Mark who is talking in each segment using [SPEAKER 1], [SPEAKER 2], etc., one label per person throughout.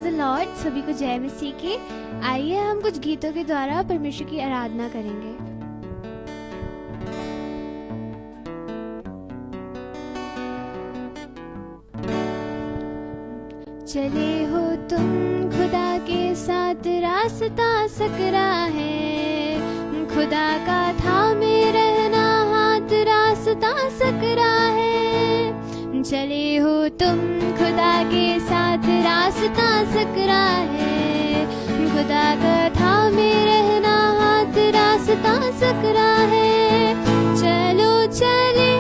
[SPEAKER 1] The Lord. सभी को जय मसीह की। आइए हम कुछ गीतों के द्वारा परमेश्वर की आराधना करेंगे। चले हो तुम खुदा के साथ, रास्ता सकरा है, खुदा का थामे रहना हाथ, रास्ता सकरा है। चले हो तुम खुदा के साथ, रास्ता सकरा है, खुदा का थामे रहना हाथ, रास्ता सकरा है। चलो चले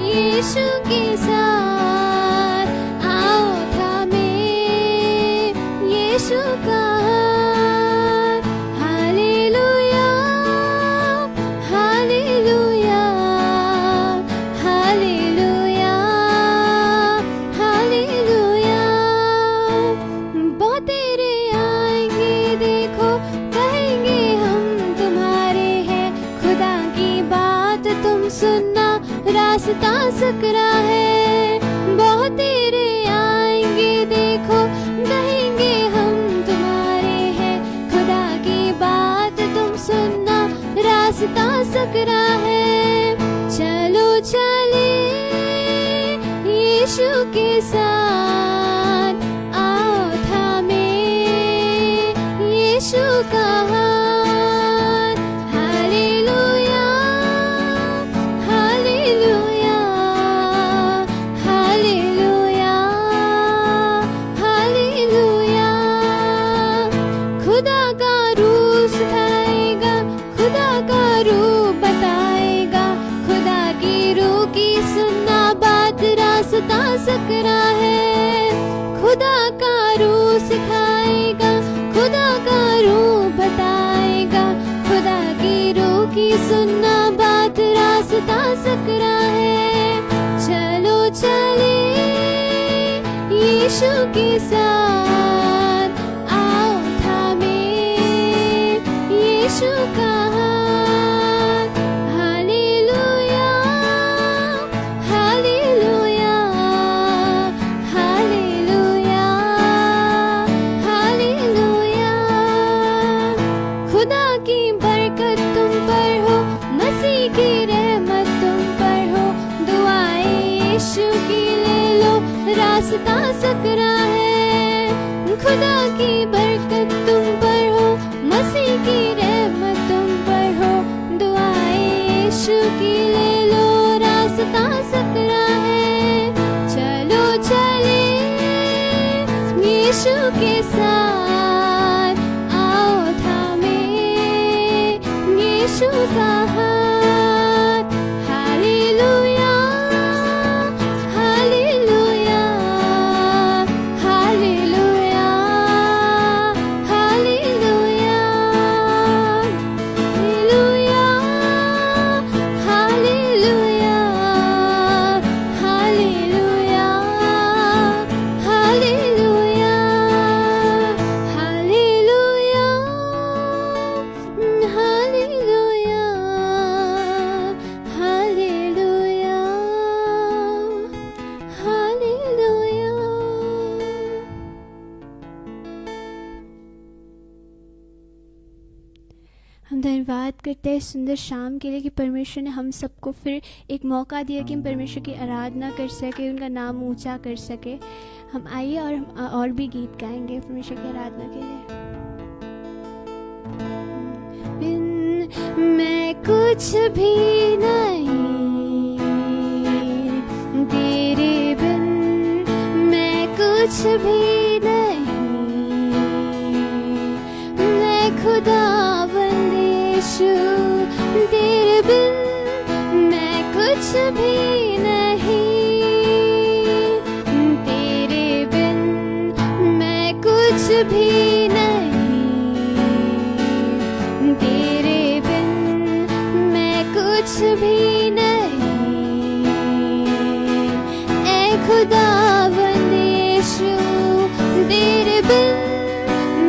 [SPEAKER 1] यीशु के साथ, आओ थामे यीशु का हाथ। Hallelujah hallelujah hallelujah hallelujah. बहुत तेरे आएंगे देखो, कहेंगे हम तुम्हारे हैं, खुदा की बात तुम सुनना, रास्ता सकरा है। बहुत तेरे आएंगे देखो, कहेंगे हम तुम्हारे हैं, खुदा की बात तुम सुनना, रास्ता सकरा है। चलो चले यीशु के साथ, आओ थामे यीशु का हाथ। Hallelujah hallelujah hallelujah hallelujah. खुदा का रूह सिखाएगा, खुदा का रूह बताएगा, खुदा की रूह की सुनना बात, रास्ता सकरा है। खुदा का रूह सिखाएगा, खुदा का रूह बताएगा, खुदा की रूह की सुनना बात, रास्ता सकरा है। चलो चले यीशु के साथ, आओ थामे यीशु का हाथ। Hallelujah hallelujah hallelujah hallelujah. खुदा की बरकत तुम पर हो, मसीह की रहमत तुम पर हो, दुआएं यीशु की ले लो, रास्ता सकरा है। खुदा की बरकत तुम पर हो, मसीह की रहमत तुम पर हो, दुआएं यीशु की ले लो, रास्ता सकरा है। चलो चले यीशु के साथ, आओ थामे यीशु का हाथ। Hallelujah hallelujah hallelujah hallelujah hallelujah hallelujah hallelujah hallelujah hallelujah hallelujah hallelujah hallelujah. हम धन्यवाद करते हैं सुंदर शाम के लिए कि परमेश्वर ने हम सबको फिर एक मौका दिया कि हम परमेश्वर की आराधना कर सके, उनका नाम ऊंचा कर सके। हम आइए और हम और भी गीत गाएंगे परमेश्वर की आराधना के लिए। मैं कुछ भी नहीं, तेरे बिन मैं कुछ भी नहीं, मैं खुदावंद यीशु तेरे बिन मैं कुछ भी नहीं, तेरे बिन मैं कुछ भी नहीं, तेरे बिन मैं कुछ भी नहीं। ऐ खुदावंद यीशु तेरे बिन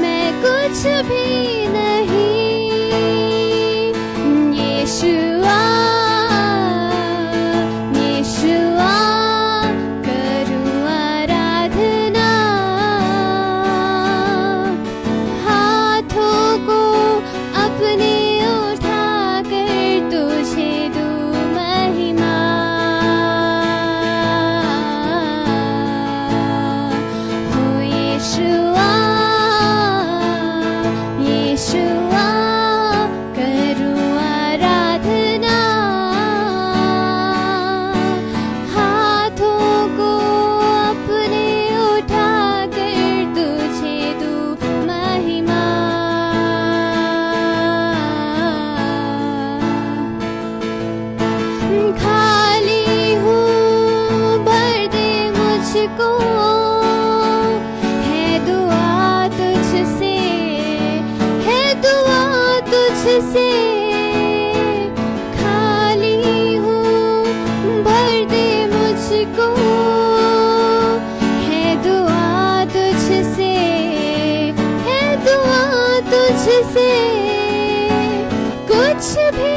[SPEAKER 1] मैं कुछ भी नहीं। यीशुआ यीशुआ करूं आराधना, से खाली हूँ, भर दे मुझको, है दुआ तुझसे, है दुआ तुझसे। कुछ भी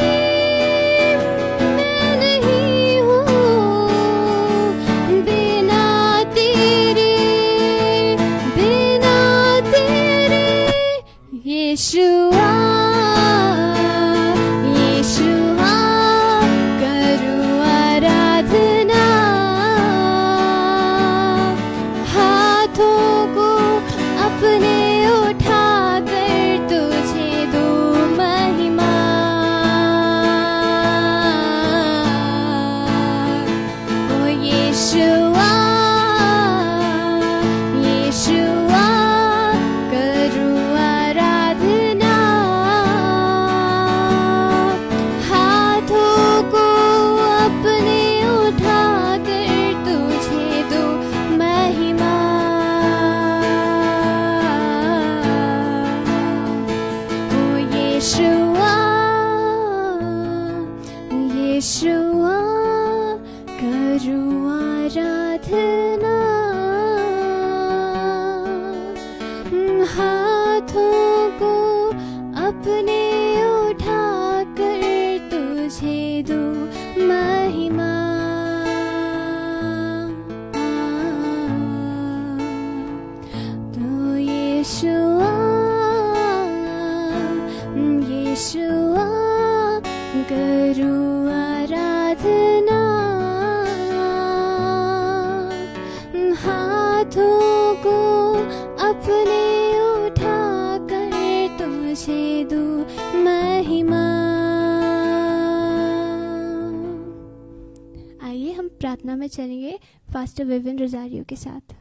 [SPEAKER 1] मैं नहीं हूँ बिना तेरे, बिना तेरे। यीशुआ, यीशुआ, करूँ आराधना, हाथों को अपने उठा कर तुझे दूँ महिमा। ओ यीशुआ, यीशुआ, करूँ आराधना, हाथों को अपने उठा कर तुझे दूँ महिमा। ओ यीशुआ, यीशुआ, करूँ आराधना, हाथों को अपने उठा कर तुझे दूँ महिमा। तो यीशुआ, यीशुआ, करूँ आराधना, हाथों को अपने उठा कर तुझे दूँ महिमा। आइए हम प्रार्थना में चलेंगे फास्टर विवियन रोजारियो के साथ।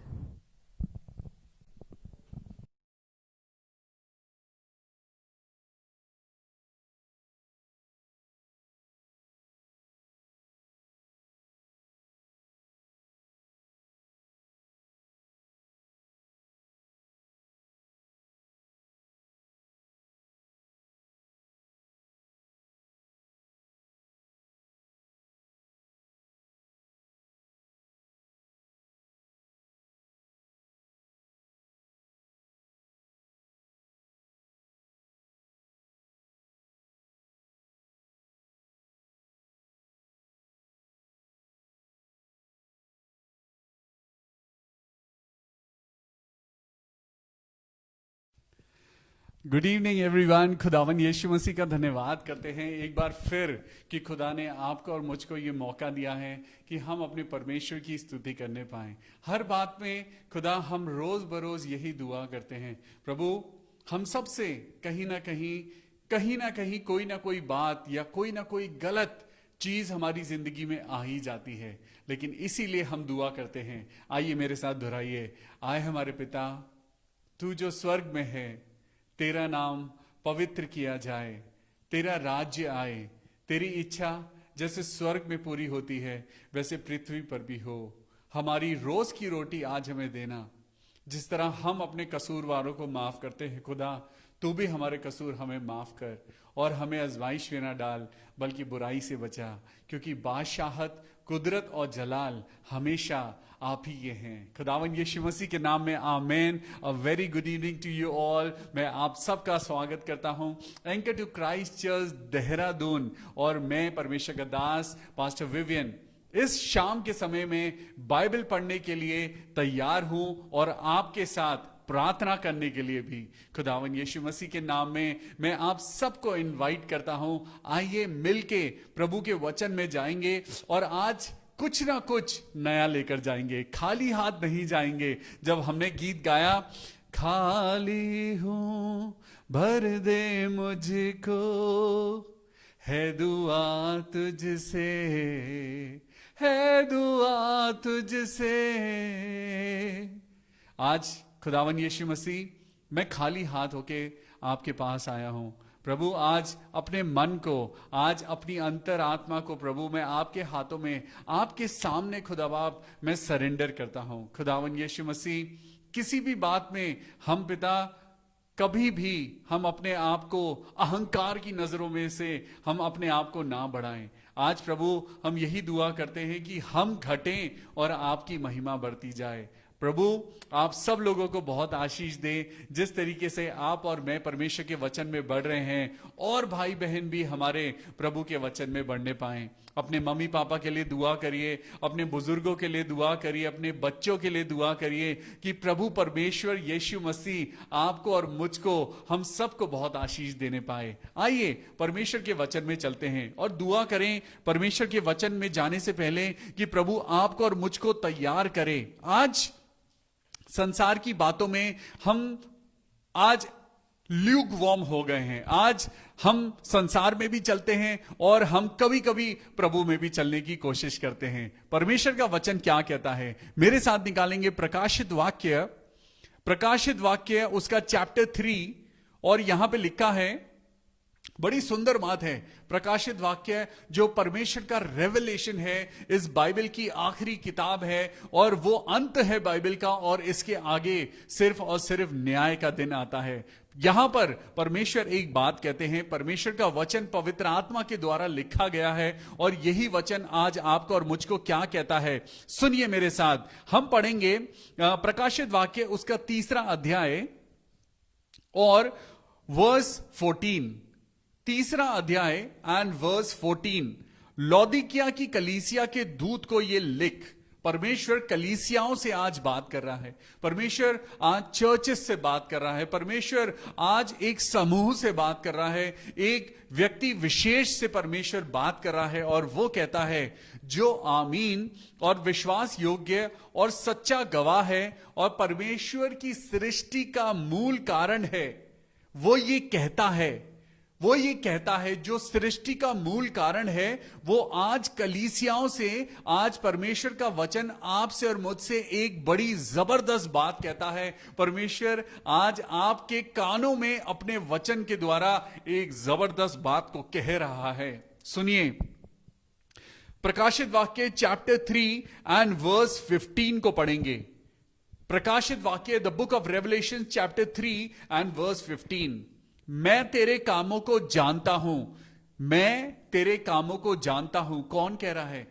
[SPEAKER 2] Good evening everyone. खुदावन यीशु मसीह का धन्यवाद करते हैं एक बार फिर कि खुदा ने आपको और मुझको ये मौका दिया है कि हम अपने परमेश्वर की स्तुति करने पाएं। हर बात में खुदा हम रोज बरोज यही दुआ करते हैं, प्रभु हम सब से कहीं ना कहीं कोई ना कोई बात या कोई ना कोई गलत चीज हमारी जिंदगी में आ ही जाती है, लेकिन इसीलिए हम दुआ करते हैं। आइए मेरे साथ दोहराइए, आए हमारे पिता तू जो स्वर्ग में है, तेरा नाम पवित्र किया जाए, तेरा राज्य आए, तेरी इच्छा जैसे स्वर्ग में पूरी होती है वैसे पृथ्वी पर भी हो। हमारी रोज की रोटी आज हमें देना, जिस तरह हम अपने कसूरवारों को माफ करते हैं खुदा, तू भी हमारे कसूर हमें माफ कर और हमें आजमाइश में ना डाल बल्कि बुराई से बचा, क्योंकि बादशाहत, कुदरत और जलाल हमेशा आप ही ये हैं। खुदावन यीशु मसीह के नाम में आमेन। A very good evening to you all. मैं आप सबका स्वागत करता हूं anchor to Christ Church Dehradun, और मैं परमेश्वर का दास पास्टर विवियन इस शाम के समय में बाइबल पढ़ने के लिए तैयार हूं और आपके साथ प्रार्थना करने के लिए भी। खुदावन यीशु मसीह के नाम में मैं आप सबको इनवाइट करता हूं, आइए मिलके प्रभु के वचन में जाएंगे और आज कुछ ना कुछ नया लेकर जाएंगे। खाली हाथ नहीं जाएंगे। जब हमने गीत गाया, खाली हूं भर दे मुझको, है दुआ तुझसे, है दुआ तुझसे। आज खुदावन यीशु मसीह, मैं खाली हाथ होके आपके पास आया हूं। प्रभु आज अपने मन को, आज अपनी अंतर आत्मा को प्रभु मैं आपके हाथों में, आपके सामने खुदा बाप मैं सरेंडर करता हूं। खुदावन यीशु मसीह, किसी भी बात में हम पिता कभी भी हम अपने आप को अहंकार की नजरों में से हम अपने आप को ना बढ़ाएं। आज प्रभु हम यही दुआ करते हैं कि हम घटें और आपकी महिमा बढ़ती जाए। प्रभु आप सब लोगों को बहुत आशीष दे, जिस तरीके से आप और मैं परमेश्वर के वचन में बढ़ रहे हैं, और भाई बहन भी हमारे प्रभु के वचन में बढ़ने पाएं। अपने मम्मी पापा के लिए दुआ करिए, अपने बुजुर्गों के लिए दुआ करिए, अपने बच्चों के लिए दुआ करिए कि प्रभु परमेश्वर यीशु मसीह आपको और मुझको, हम सबको बहुत आशीष देने पाए। आइए परमेश्वर के वचन में चलते हैं और दुआ करें परमेश्वर के वचन में जाने से पहले कि प्रभु आपको और मुझको तैयार करे। आज संसार की बातों में हम आज ल्यूक वॉर्म हो गए हैं। आज हम संसार में भी चलते हैं और हम कभी कभी प्रभु में भी चलने की कोशिश करते हैं। परमेश्वर का वचन क्या कहता है, मेरे साथ निकालेंगे प्रकाशित वाक्य उसका चैप्टर 3, और यहां पे लिखा है, बड़ी सुंदर बात है। प्रकाशित वाक्य जो परमेश्वर का रेवलेशन है, इस बाइबल की आखिरी किताब है और वो अंत है बाइबल का, और इसके आगे सिर्फ और सिर्फ न्याय का दिन आता है। यहां पर परमेश्वर एक बात कहते हैं, परमेश्वर का वचन पवित्र आत्मा के द्वारा लिखा गया है, और यही वचन आज आपको और मुझको क्या कहता है, सुनिए मेरे साथ। हम पढ़ेंगे प्रकाशित वाक्य उसका 3 अध्याय और वर्स 14, 3 अध्याय एंड वर्स 14। लौदीकिया की कलीसिया के दूत को ये लिख। परमेश्वर कलीसियाओं से आज बात कर रहा है, परमेश्वर आज चर्चेस से बात कर रहा है, परमेश्वर आज एक समूह से बात कर रहा है, एक व्यक्ति विशेष से परमेश्वर बात कर रहा है, और वो कहता है जो आमीन और विश्वास योग्य और सच्चा गवाह है और परमेश्वर की सृष्टि का मूल कारण है, वो ये कहता है जो सृष्टि का मूल कारण है, वो आज कलीसियाओं से, आज परमेश्वर का वचन आपसे और मुझसे एक बड़ी जबरदस्त बात कहता है। परमेश्वर आज आपके कानों में अपने वचन के द्वारा एक जबरदस्त बात को कह रहा है। सुनिए प्रकाशित वाक्य चैप्टर 3 एंड वर्स 15 को पढ़ेंगे। प्रकाशित वाक्य the book of revelation chapter 3 and verse 15। मैं तेरे कामों को जानता हूं, मैं तेरे कामों को जानता हूं। कौन कह रहा है?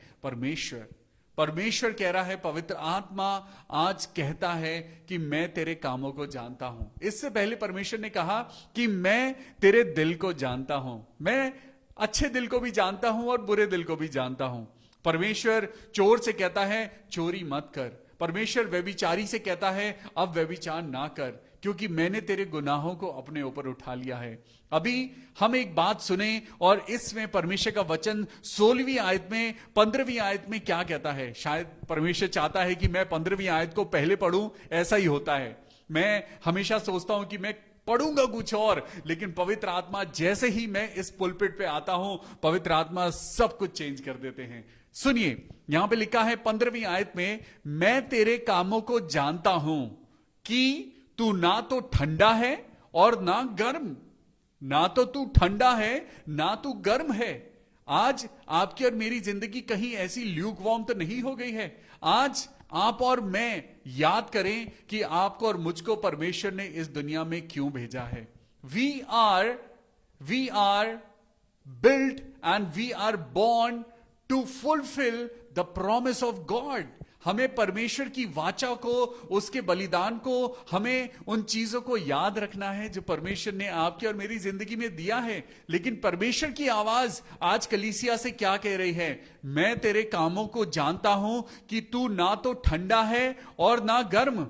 [SPEAKER 2] परमेश्वर कह रहा है, पवित्र आत्मा आज कहता है कि मैं तेरे कामों को जानता हूं। इससे पहले परमेश्वर ने कहा कि मैं तेरे दिल को जानता हूं, मैं अच्छे दिल को भी जानता हूं और बुरे दिल को भी जानता हूं। परमेश्वर चोर से कहता है चोरी मत कर, परमेश्वर व्यभिचारी से कहता है अब व्यभिचार ना कर, क्योंकि मैंने तेरे गुनाहों को अपने ऊपर उठा लिया है। अभी हम एक बात सुने, और इसमें परमेश्वर का वचन 16वीं आयत में 15वीं आयत में क्या कहता है। शायद परमेश्वर चाहता है कि मैं 15वीं आयत को पहले पढ़ूं, ऐसा ही होता है। मैं हमेशा सोचता हूं कि मैं पढ़ूंगा कुछ और, लेकिन पवित्र आत्मा जैसे ही मैं इस पुलपिट पे आता हूं, पवित्र आत्मा सब कुछ चेंज कर देते हैं। सुनिए, यहां पे लिखा है 15वीं आयत में, मैं तेरे कामों को जानता हूं कि तू ना तो ठंडा है और ना गर्म, ना तो तू ठंडा है ना तू गर्म है। आज आपकी और मेरी जिंदगी कहीं ऐसी ल्यूक वार्म तो नहीं हो गई है। आज आप और मैं याद करें कि आपको और मुझको परमेश्वर ने इस दुनिया में क्यों भेजा है। We are built and we are born to fulfill the promise of God। हमें परमेश्वर की वाचा को, उसके बलिदान को, हमें उन चीजों को याद रखना है जो परमेश्वर ने आपकी और मेरी जिंदगी में दिया है। लेकिन परमेश्वर की आवाज आज कलीसिया से क्या कह रही है? मैं तेरे कामों को जानता हूं कि तू ना तो ठंडा है और ना गर्म।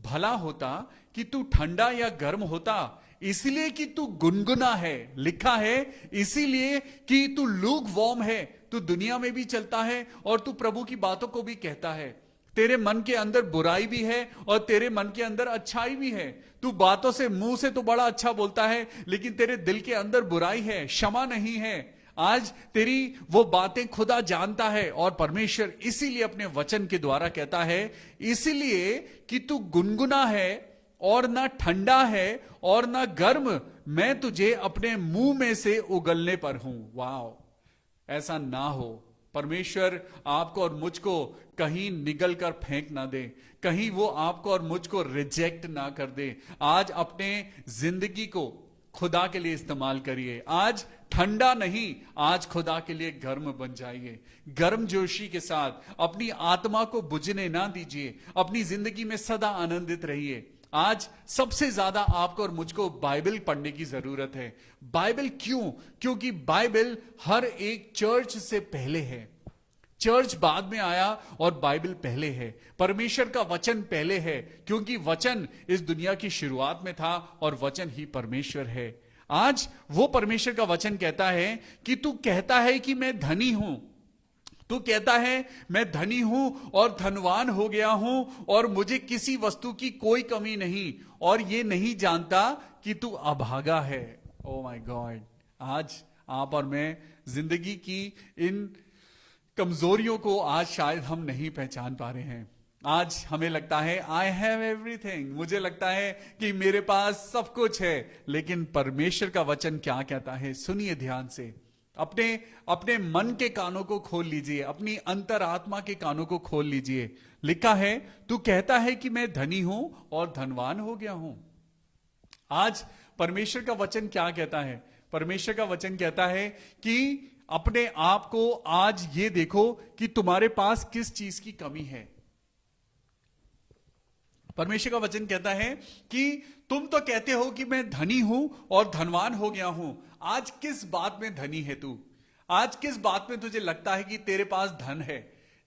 [SPEAKER 2] भला होता कि तू ठंडा या गर्म होता, इसलिए कि तू गुनगुना है, लिखा है इसीलिए कि तू लूक वॉर्म है। तू दुनिया में भी चलता है और तू प्रभु की बातों को भी कहता है। तेरे मन के अंदर बुराई भी है और तेरे मन के अंदर अच्छाई भी है। तू बातों से, मुंह से तो बड़ा अच्छा बोलता है, लेकिन तेरे दिल के अंदर बुराई है, क्षमा नहीं है। आज तेरी वो बातें खुदा जानता है, और परमेश्वर इसीलिए अपने वचन के द्वारा कहता है, इसीलिए कि तू गुनगुना है और ना ठंडा है और ना गर्म, मैं तुझे अपने मुंह में से उगलने पर हूं। वाह, ऐसा ना हो। परमेश्वर आपको और मुझको कहीं निगल कर फेंक ना दे, कहीं वो आपको और मुझको रिजेक्ट ना कर दे। आज अपने जिंदगी को खुदा के लिए इस्तेमाल करिए। आज ठंडा नहीं, आज खुदा के लिए गर्म बन जाइए। गर्म जोशी के साथ अपनी आत्मा को बुझने ना दीजिए, अपनी जिंदगी में सदा आनंदित रहिए। आज सबसे ज्यादा आपको और मुझको बाइबल पढ़ने की जरूरत है। बाइबल क्यों? क्योंकि बाइबल हर एक चर्च से पहले है। चर्च बाद में आया और बाइबल पहले है। परमेश्वर का वचन पहले है, क्योंकि वचन इस दुनिया की शुरुआत में था और वचन ही परमेश्वर है। आज वो परमेश्वर का वचन कहता है कि तू कहता है कि मैं धनी हूं, तू कहता है मैं धनी हूं और धनवान हो गया हूं और मुझे किसी वस्तु की कोई कमी नहीं, और ये नहीं जानता कि तू अभागा है। ओ माय गॉड, आज आप और मैं जिंदगी की इन कमजोरियों को आज शायद हम नहीं पहचान पा रहे हैं। आज हमें लगता है आई हैव एवरीथिंग, मुझे लगता है कि मेरे पास सब कुछ है। लेकिन परमेश्वर का वचन क्या कहता है, सुनिए ध्यान से। अपने अपने मन के कानों को खोल लीजिए, अपनी अंतरात्मा के कानों को खोल लीजिए। लिखा है, तू कहता है कि मैं धनी हूं और धनवान हो गया हूं। आज परमेश्वर का वचन क्या कहता है? परमेश्वर का वचन कहता है कि अपने आप को आज ये देखो कि तुम्हारे पास किस चीज की कमी है। परमेश्वर का वचन कहता है कि तुम तो कहते हो कि मैं धनी हूं और धनवान हो गया हूं। आज किस बात में धनी है तू? आज किस बात में तुझे लगता है कि तेरे पास धन है?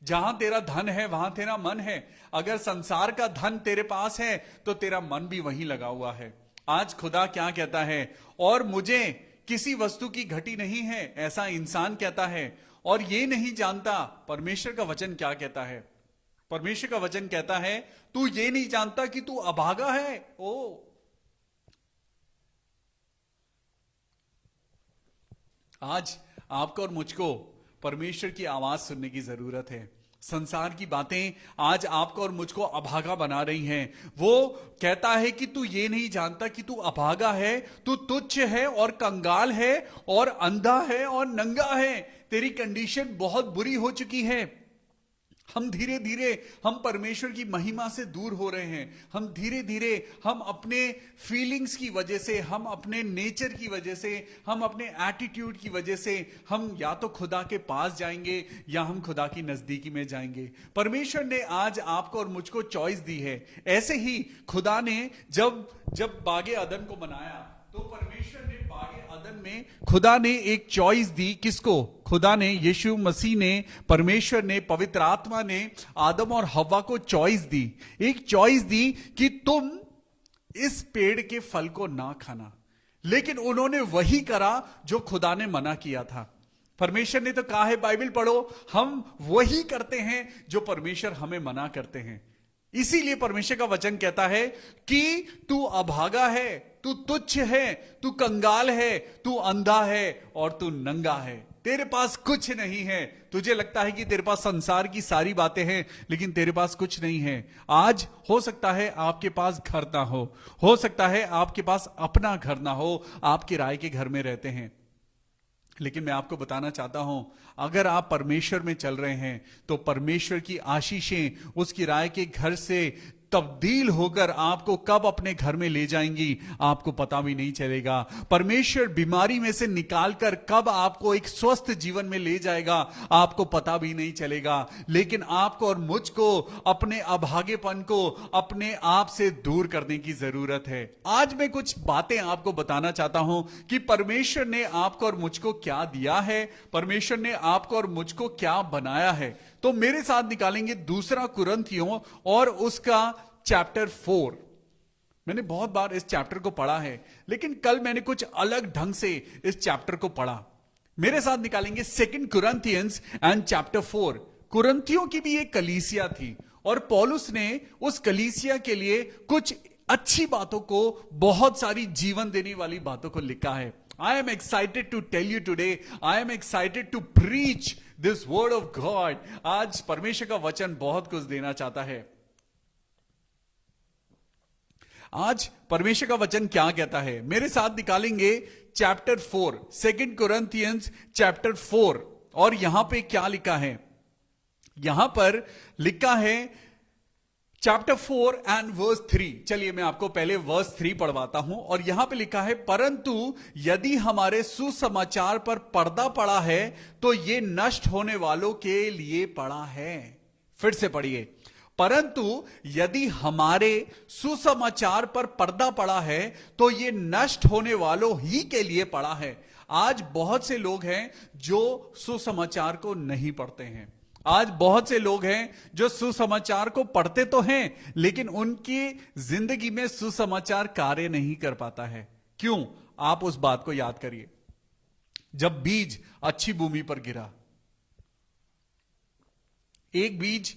[SPEAKER 2] जहां तेरा धन है वहां तेरा मन है। अगर संसार का धन तेरे पास है तो तेरा मन भी वहीं लगा हुआ है। आज खुदा क्या कहता है, और मुझे किसी वस्तु की घटी नहीं है, ऐसा इंसान कहता है और ये नहीं जानता। परमेश्वर का वचन क्या कहता है? परमेश्वर का वचन कहता है, तू ये नहीं जानता कि तू अभागा है। ओ, आज आपको और मुझको परमेश्वर की आवाज सुनने की जरूरत है। संसार की बातें आज आपको और मुझको अभागा बना रही हैं। वो कहता है कि तू ये नहीं जानता कि तू अभागा है, तू तुच्छ है और कंगाल है और अंधा है और नंगा है। तेरी कंडीशन बहुत बुरी हो चुकी है। हम धीरे धीरे हम परमेश्वर की महिमा से दूर हो रहे हैं। हम धीरे धीरे हम अपने फीलिंग्स की वजह से, हम अपने नेचर की वजह से, हम अपने एटीट्यूड की वजह से हम या तो खुदा के पास जाएंगे या हम खुदा की नजदीकी में जाएंगे। परमेश्वर ने आज आपको और मुझको चॉइस दी है। ऐसे ही खुदा ने जब बागे अदन को बनाया तो परमेश्वर ने बागे अदन में खुदा ने एक चॉइस दी। किसको? खुदा ने, यीशु मसीह ने, परमेश्वर ने, पवित्र आत्मा ने आदम और हव्वा को चॉइस दी। एक चॉइस दी कि तुम इस पेड़ के फल को ना खाना, लेकिन उन्होंने वही करा जो खुदा ने मना किया था। परमेश्वर ने तो कहा है, बाइबल पढ़ो, हम वही करते हैं जो परमेश्वर हमें मना करते हैं। इसीलिए परमेश्वर का वचन कहता है कि तू अभागा है, तू तुच्छ है, तू कंगाल है, तू अंधा है और तू नंगा है। तेरे पास कुछ नहीं है। तुझे लगता है कि तेरे पास संसार की सारी बातें हैं, लेकिन तेरे पास कुछ नहीं है। आज हो सकता है आपके पास घर ना हो सकता है आपके पास अपना घर ना हो, आप किराए के घर में रहते हैं। लेकिन मैं आपको बताना चाहता हूं, अगर आप परमेश्वर में चल रहे हैं तो परमेश्वर की आशीषें उस किराए के घर से तब्दील होकर आपको कब अपने घर में ले जाएंगी आपको पता भी नहीं चलेगा। परमेश्वर बीमारी में से निकालकर कब आपको एक स्वस्थ जीवन में ले जाएगा आपको पता भी नहीं चलेगा। लेकिन आपको और मुझको अपने अभागेपन को अपने आप से दूर करने की जरूरत है। आज मैं कुछ बातें आपको बताना चाहता हूं कि परमेश्वर ने आपको और मुझको क्या दिया है, परमेश्वर ने आपको और मुझको क्या बनाया है। तो मेरे साथ निकालेंगे दूसरा कुरिन्थियों और उसका चैप्टर 4। मैंने बहुत बार इस चैप्टर को पढ़ा है, लेकिन कल मैंने कुछ अलग ढंग से इस चैप्टर को पढ़ा। मेरे साथ निकालेंगे 2 कुरिन्थियंस एंड चैप्टर 4। कुरिन्थियों की भी एक कलीसिया थी और पौलुस ने उस कलीसिया के लिए कुछ अच्छी बातों को, बहुत सारी जीवन देने वाली बातों को लिखा है। I am excited to tell you today, I am excited to preach this word of God। आज परमेश्वर का वचन बहुत कुछ देना चाहता है। आज परमेश्वर का वचन क्या कहता है? मेरे साथ निकालेंगे चैप्टर 4, 2 कुरिन्थियंस चैप्टर 4 और यहां पे क्या लिखा है, यहां पर लिखा है चैप्टर 4 एंड वर्स 3। चलिए मैं आपको पहले वर्स 3 पढ़वाता हूं। और यहां पे लिखा है, परंतु यदि हमारे सुसमाचार पर पर्दा पड़ा है तो ये नष्ट होने वालों के लिए पड़ा है। फिर से पढ़िए, परंतु यदि हमारे सुसमाचार पर पर्दा पड़ा है तो ये नष्ट होने वालों ही के लिए पड़ा है। आज बहुत से लोग हैं जो सुसमाचार को नहीं पढ़ते हैं। आज बहुत से लोग हैं जो सुसमाचार को पढ़ते तो हैं, लेकिन उनकी जिंदगी में सुसमाचार कार्य नहीं कर पाता है। क्यों? आप उस बात को याद करिए, जब बीज अच्छी भूमि पर गिरा, एक बीज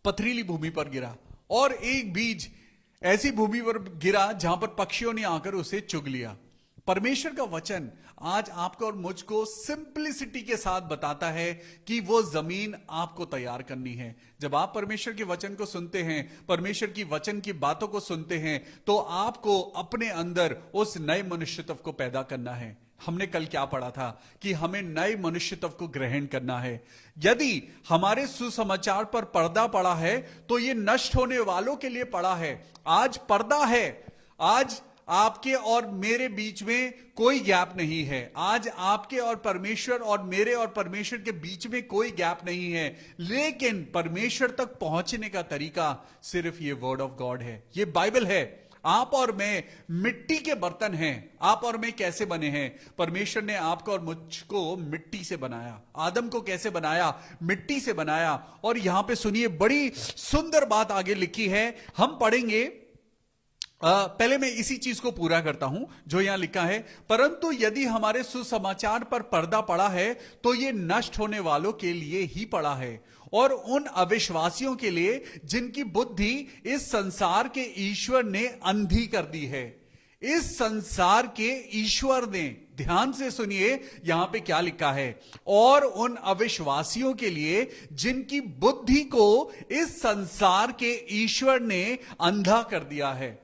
[SPEAKER 2] पथरीली भूमि पर गिरा और एक बीज ऐसी भूमि पर गिरा जहां पर पक्षियों ने आकर उसे चुग लिया। परमेश्वर का वचन आज आपको और मुझको सिंपलिसिटी के साथ बताता है कि वो जमीन आपको तैयार करनी है। जब आप परमेश्वर के वचन को सुनते हैं, परमेश्वर की वचन की बातों को सुनते हैं, तो आपको अपने अंदर उस नए मनुष्यत्व को पैदा करना है। हमने कल क्या पढ़ा था कि हमें नए मनुष्यत्व को ग्रहण करना है। यदि हमारे सुसमाचार पर पर्दा पड़ा है तो ये नष्ट होने वालों के लिए पड़ा है। आज पर्दा है, आज आपके और मेरे बीच में कोई गैप नहीं है। आज आपके और परमेश्वर और मेरे और परमेश्वर के बीच में कोई गैप नहीं है, लेकिन परमेश्वर तक पहुंचने का तरीका सिर्फ ये वर्ड ऑफ गॉड है, ये बाइबल है। आप और मैं मिट्टी के बर्तन हैं। आप और मैं कैसे बने हैं? परमेश्वर ने आपको और मुझको मिट्टी से बनाया। आदम को कैसे बनाया? मिट्टी से बनाया। और यहां पे सुनिए, बड़ी सुंदर बात आगे लिखी है, हम पढ़ेंगे। पहले मैं इसी चीज को पूरा करता हूं जो यहां लिखा है, परंतु यदि हमारे सुसमाचार पर पर्दा पड़ा है तो ये नष्ट होने वालों के लिए ही पड़ा है और उन अविश्वासियों के लिए जिनकी बुद्धि इस संसार के ईश्वर ने अंधी कर दी है। इस संसार के ईश्वर ने, ध्यान से सुनिए यहां पे क्या लिखा है, और उन अविश्वासियों के लिए जिनकी बुद्धि को इस संसार के ईश्वर ने अंधा कर दिया है।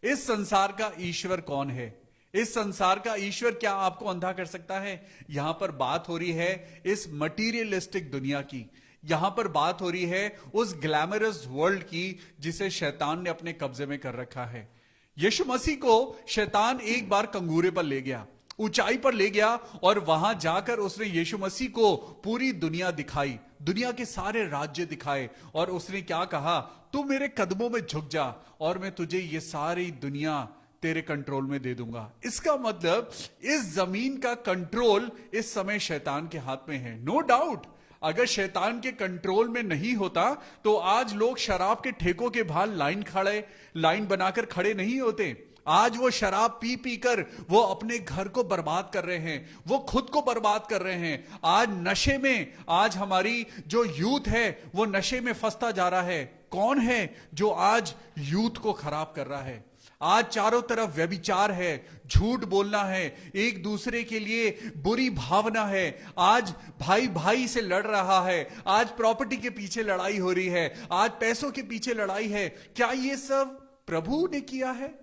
[SPEAKER 2] इस संसार का ईश्वर कौन है? इस संसार का ईश्वर क्या आपको अंधा कर सकता है? यहां पर बात हो रही है इस मटीरियलिस्टिक दुनिया की। यहां पर बात हो रही है उस ग्लैमरस वर्ल्ड की जिसे शैतान ने अपने कब्जे में कर रखा है। यीशु मसीह को शैतान एक बार कंगूरे पर ले गया, ऊंचाई पर ले गया, और वहां जाकर उसने यीशु मसीह को पूरी दुनिया दिखाई, दुनिया के सारे राज्य दिखाए, और उसने क्या कहा, तू मेरे कदमों में झुक जा और मैं तुझे ये सारी दुनिया तेरे कंट्रोल में दे दूंगा। इसका मतलब इस जमीन का कंट्रोल इस समय शैतान के हाथ में है। नो डाउट, अगर शैतान के कंट्रोल में नहीं होता तो आज लोग शराब के ठेकों के बाहर लाइन बनाकर खड़े नहीं होते। आज वो शराब पी पी कर वो अपने घर को बर्बाद कर रहे हैं, वो खुद को बर्बाद कर रहे हैं। आज नशे में, आज हमारी जो यूथ है वो नशे में फंसता जा रहा है। कौन है जो आज यूथ को खराब कर रहा है? आज चारों तरफ व्यभिचार है, झूठ बोलना है, एक दूसरे के लिए बुरी भावना है। आज भाई भाई से लड़ रहा है, आज प्रॉपर्टी के पीछे लड़ाई हो रही है, आज पैसों के पीछे लड़ाई है। क्या ये सब प्रभु ने किया है?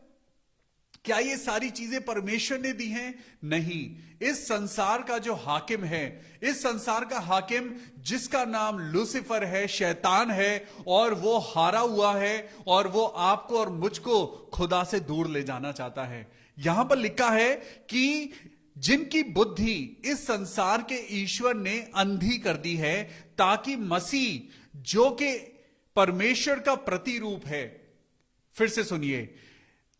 [SPEAKER 2] क्या ये सारी चीजें परमेश्वर ने दी हैं? नहीं। इस संसार का जो हाकिम है, इस संसार का हाकिम जिसका नाम लूसीफर है, शैतान है, और वो हारा हुआ है और वो आपको और मुझको खुदा से दूर ले जाना चाहता है। यहां पर लिखा है कि जिनकी बुद्धि इस संसार के ईश्वर ने अंधी कर दी है, ताकि मसीह जो कि परमेश्वर का प्रतिरूप है, फिर से सुनिए,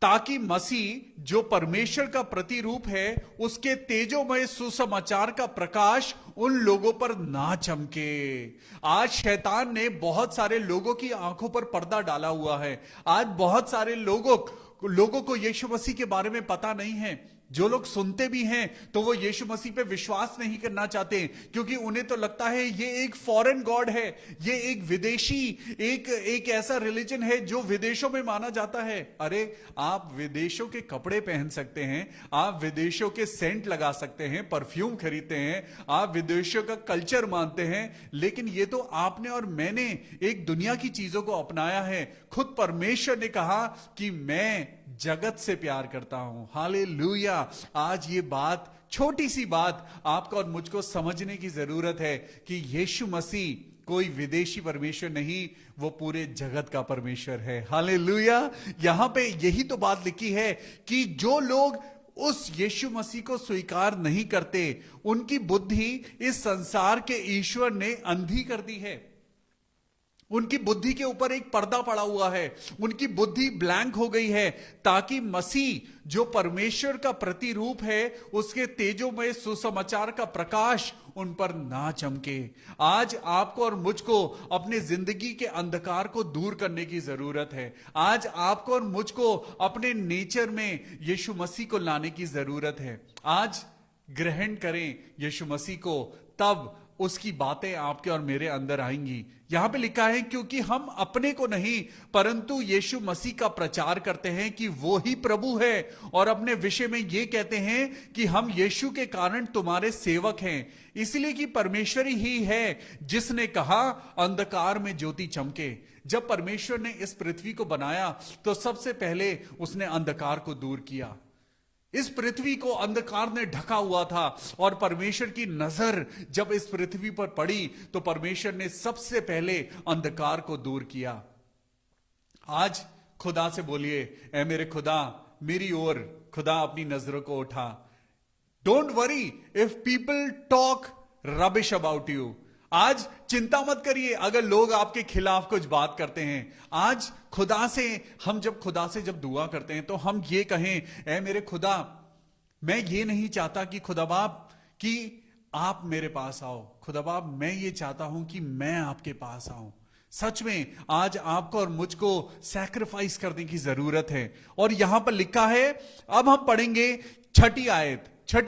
[SPEAKER 2] ताकि मसीह जो परमेश्वर का प्रतिरूप है उसके तेजोमय सुसमाचार का प्रकाश उन लोगों पर ना चमके। आज शैतान ने बहुत सारे लोगों की आंखों पर पर्दा डाला हुआ है। आज बहुत सारे लोगों को यीशु मसीह के बारे में पता नहीं है। जो लोग सुनते भी हैं तो वो यीशु मसीह पे विश्वास नहीं करना चाहते, क्योंकि उन्हें तो लगता है ये एक फॉरेन गॉड है, ये एक विदेशी, एक ऐसा रिलीजन है जो विदेशों में माना जाता है। अरे, आप विदेशों के कपड़े पहन सकते हैं, आप विदेशों के सेंट लगा सकते हैं, परफ्यूम खरीदते हैं, आप विदेशों का कल्चर मानते हैं, लेकिन ये तो आपने और मैंने एक दुनिया की चीजों को अपनाया है। खुद परमेश्वर ने कहा कि मैं जगत से प्यार करता हूं। हालेलुया। आज ये बात छोटी सी बात आपको और मुझको समझने की जरूरत है कि यीशु मसीह कोई विदेशी परमेश्वर नहीं, वो पूरे जगत का परमेश्वर है। हालेलुया। यहां पे यही तो बात लिखी है कि जो लोग उस यीशु मसीह को स्वीकार नहीं करते, उनकी बुद्धि इस संसार के ईश्वर ने अंधी कर दी है। उनकी बुद्धि के ऊपर एक पर्दा पड़ा हुआ है, उनकी बुद्धि ब्लैंक हो गई है, ताकि मसीह जो परमेश्वर का प्रतिरूप है, उसके तेजोमय सुसमाचार का प्रकाश उन पर ना चमके। आज आपको और मुझको अपने जिंदगी के अंधकार को दूर करने की जरूरत है। आज आपको और मुझको अपने नेचर में यीशु मसीह को लाने की जरूरत है। आज ग्रहण करें यीशु मसीह को, तब उसकी बातें आपके और मेरे अंदर आएंगी। यहां पे लिखा है, क्योंकि हम अपने को नहीं परंतु यीशु मसीह का प्रचार करते हैं कि वो ही प्रभु है, और अपने विषय में ये कहते हैं कि हम यीशु के कारण तुम्हारे सेवक हैं। इसलिए कि परमेश्वर ही है जिसने कहा अंधकार में ज्योति चमके। जब परमेश्वर ने इस पृथ्वी को बनाया तो सबसे पहले उसने अंधकार को दूर किया। इस पृथ्वी को अंधकार ने ढका हुआ था, और परमेश्वर की नजर जब इस पृथ्वी पर पड़ी तो परमेश्वर ने सबसे पहले अंधकार को दूर किया। आज खुदा से बोलिए, ऐ मेरे खुदा, मेरी ओर खुदा अपनी नजरों को उठा। Don't worry if people talk rubbish about you. आज चिंता मत करिए अगर लोग आपके खिलाफ कुछ बात करते हैं। आज खुदा से हम जब दुआ करते हैं तो हम ये कहें, ऐ मेरे खुदा, मैं ये नहीं चाहता कि खुदा बाप कि आप मेरे पास आओ। खुदा बाप, मैं ये चाहता हूं कि मैं आपके पास आऊं। सच में आज आपको और मुझको सैक्रिफाइस करने की जरूरत है। और यहां पर लिखा है, अब हम पढ़ेंगे छठी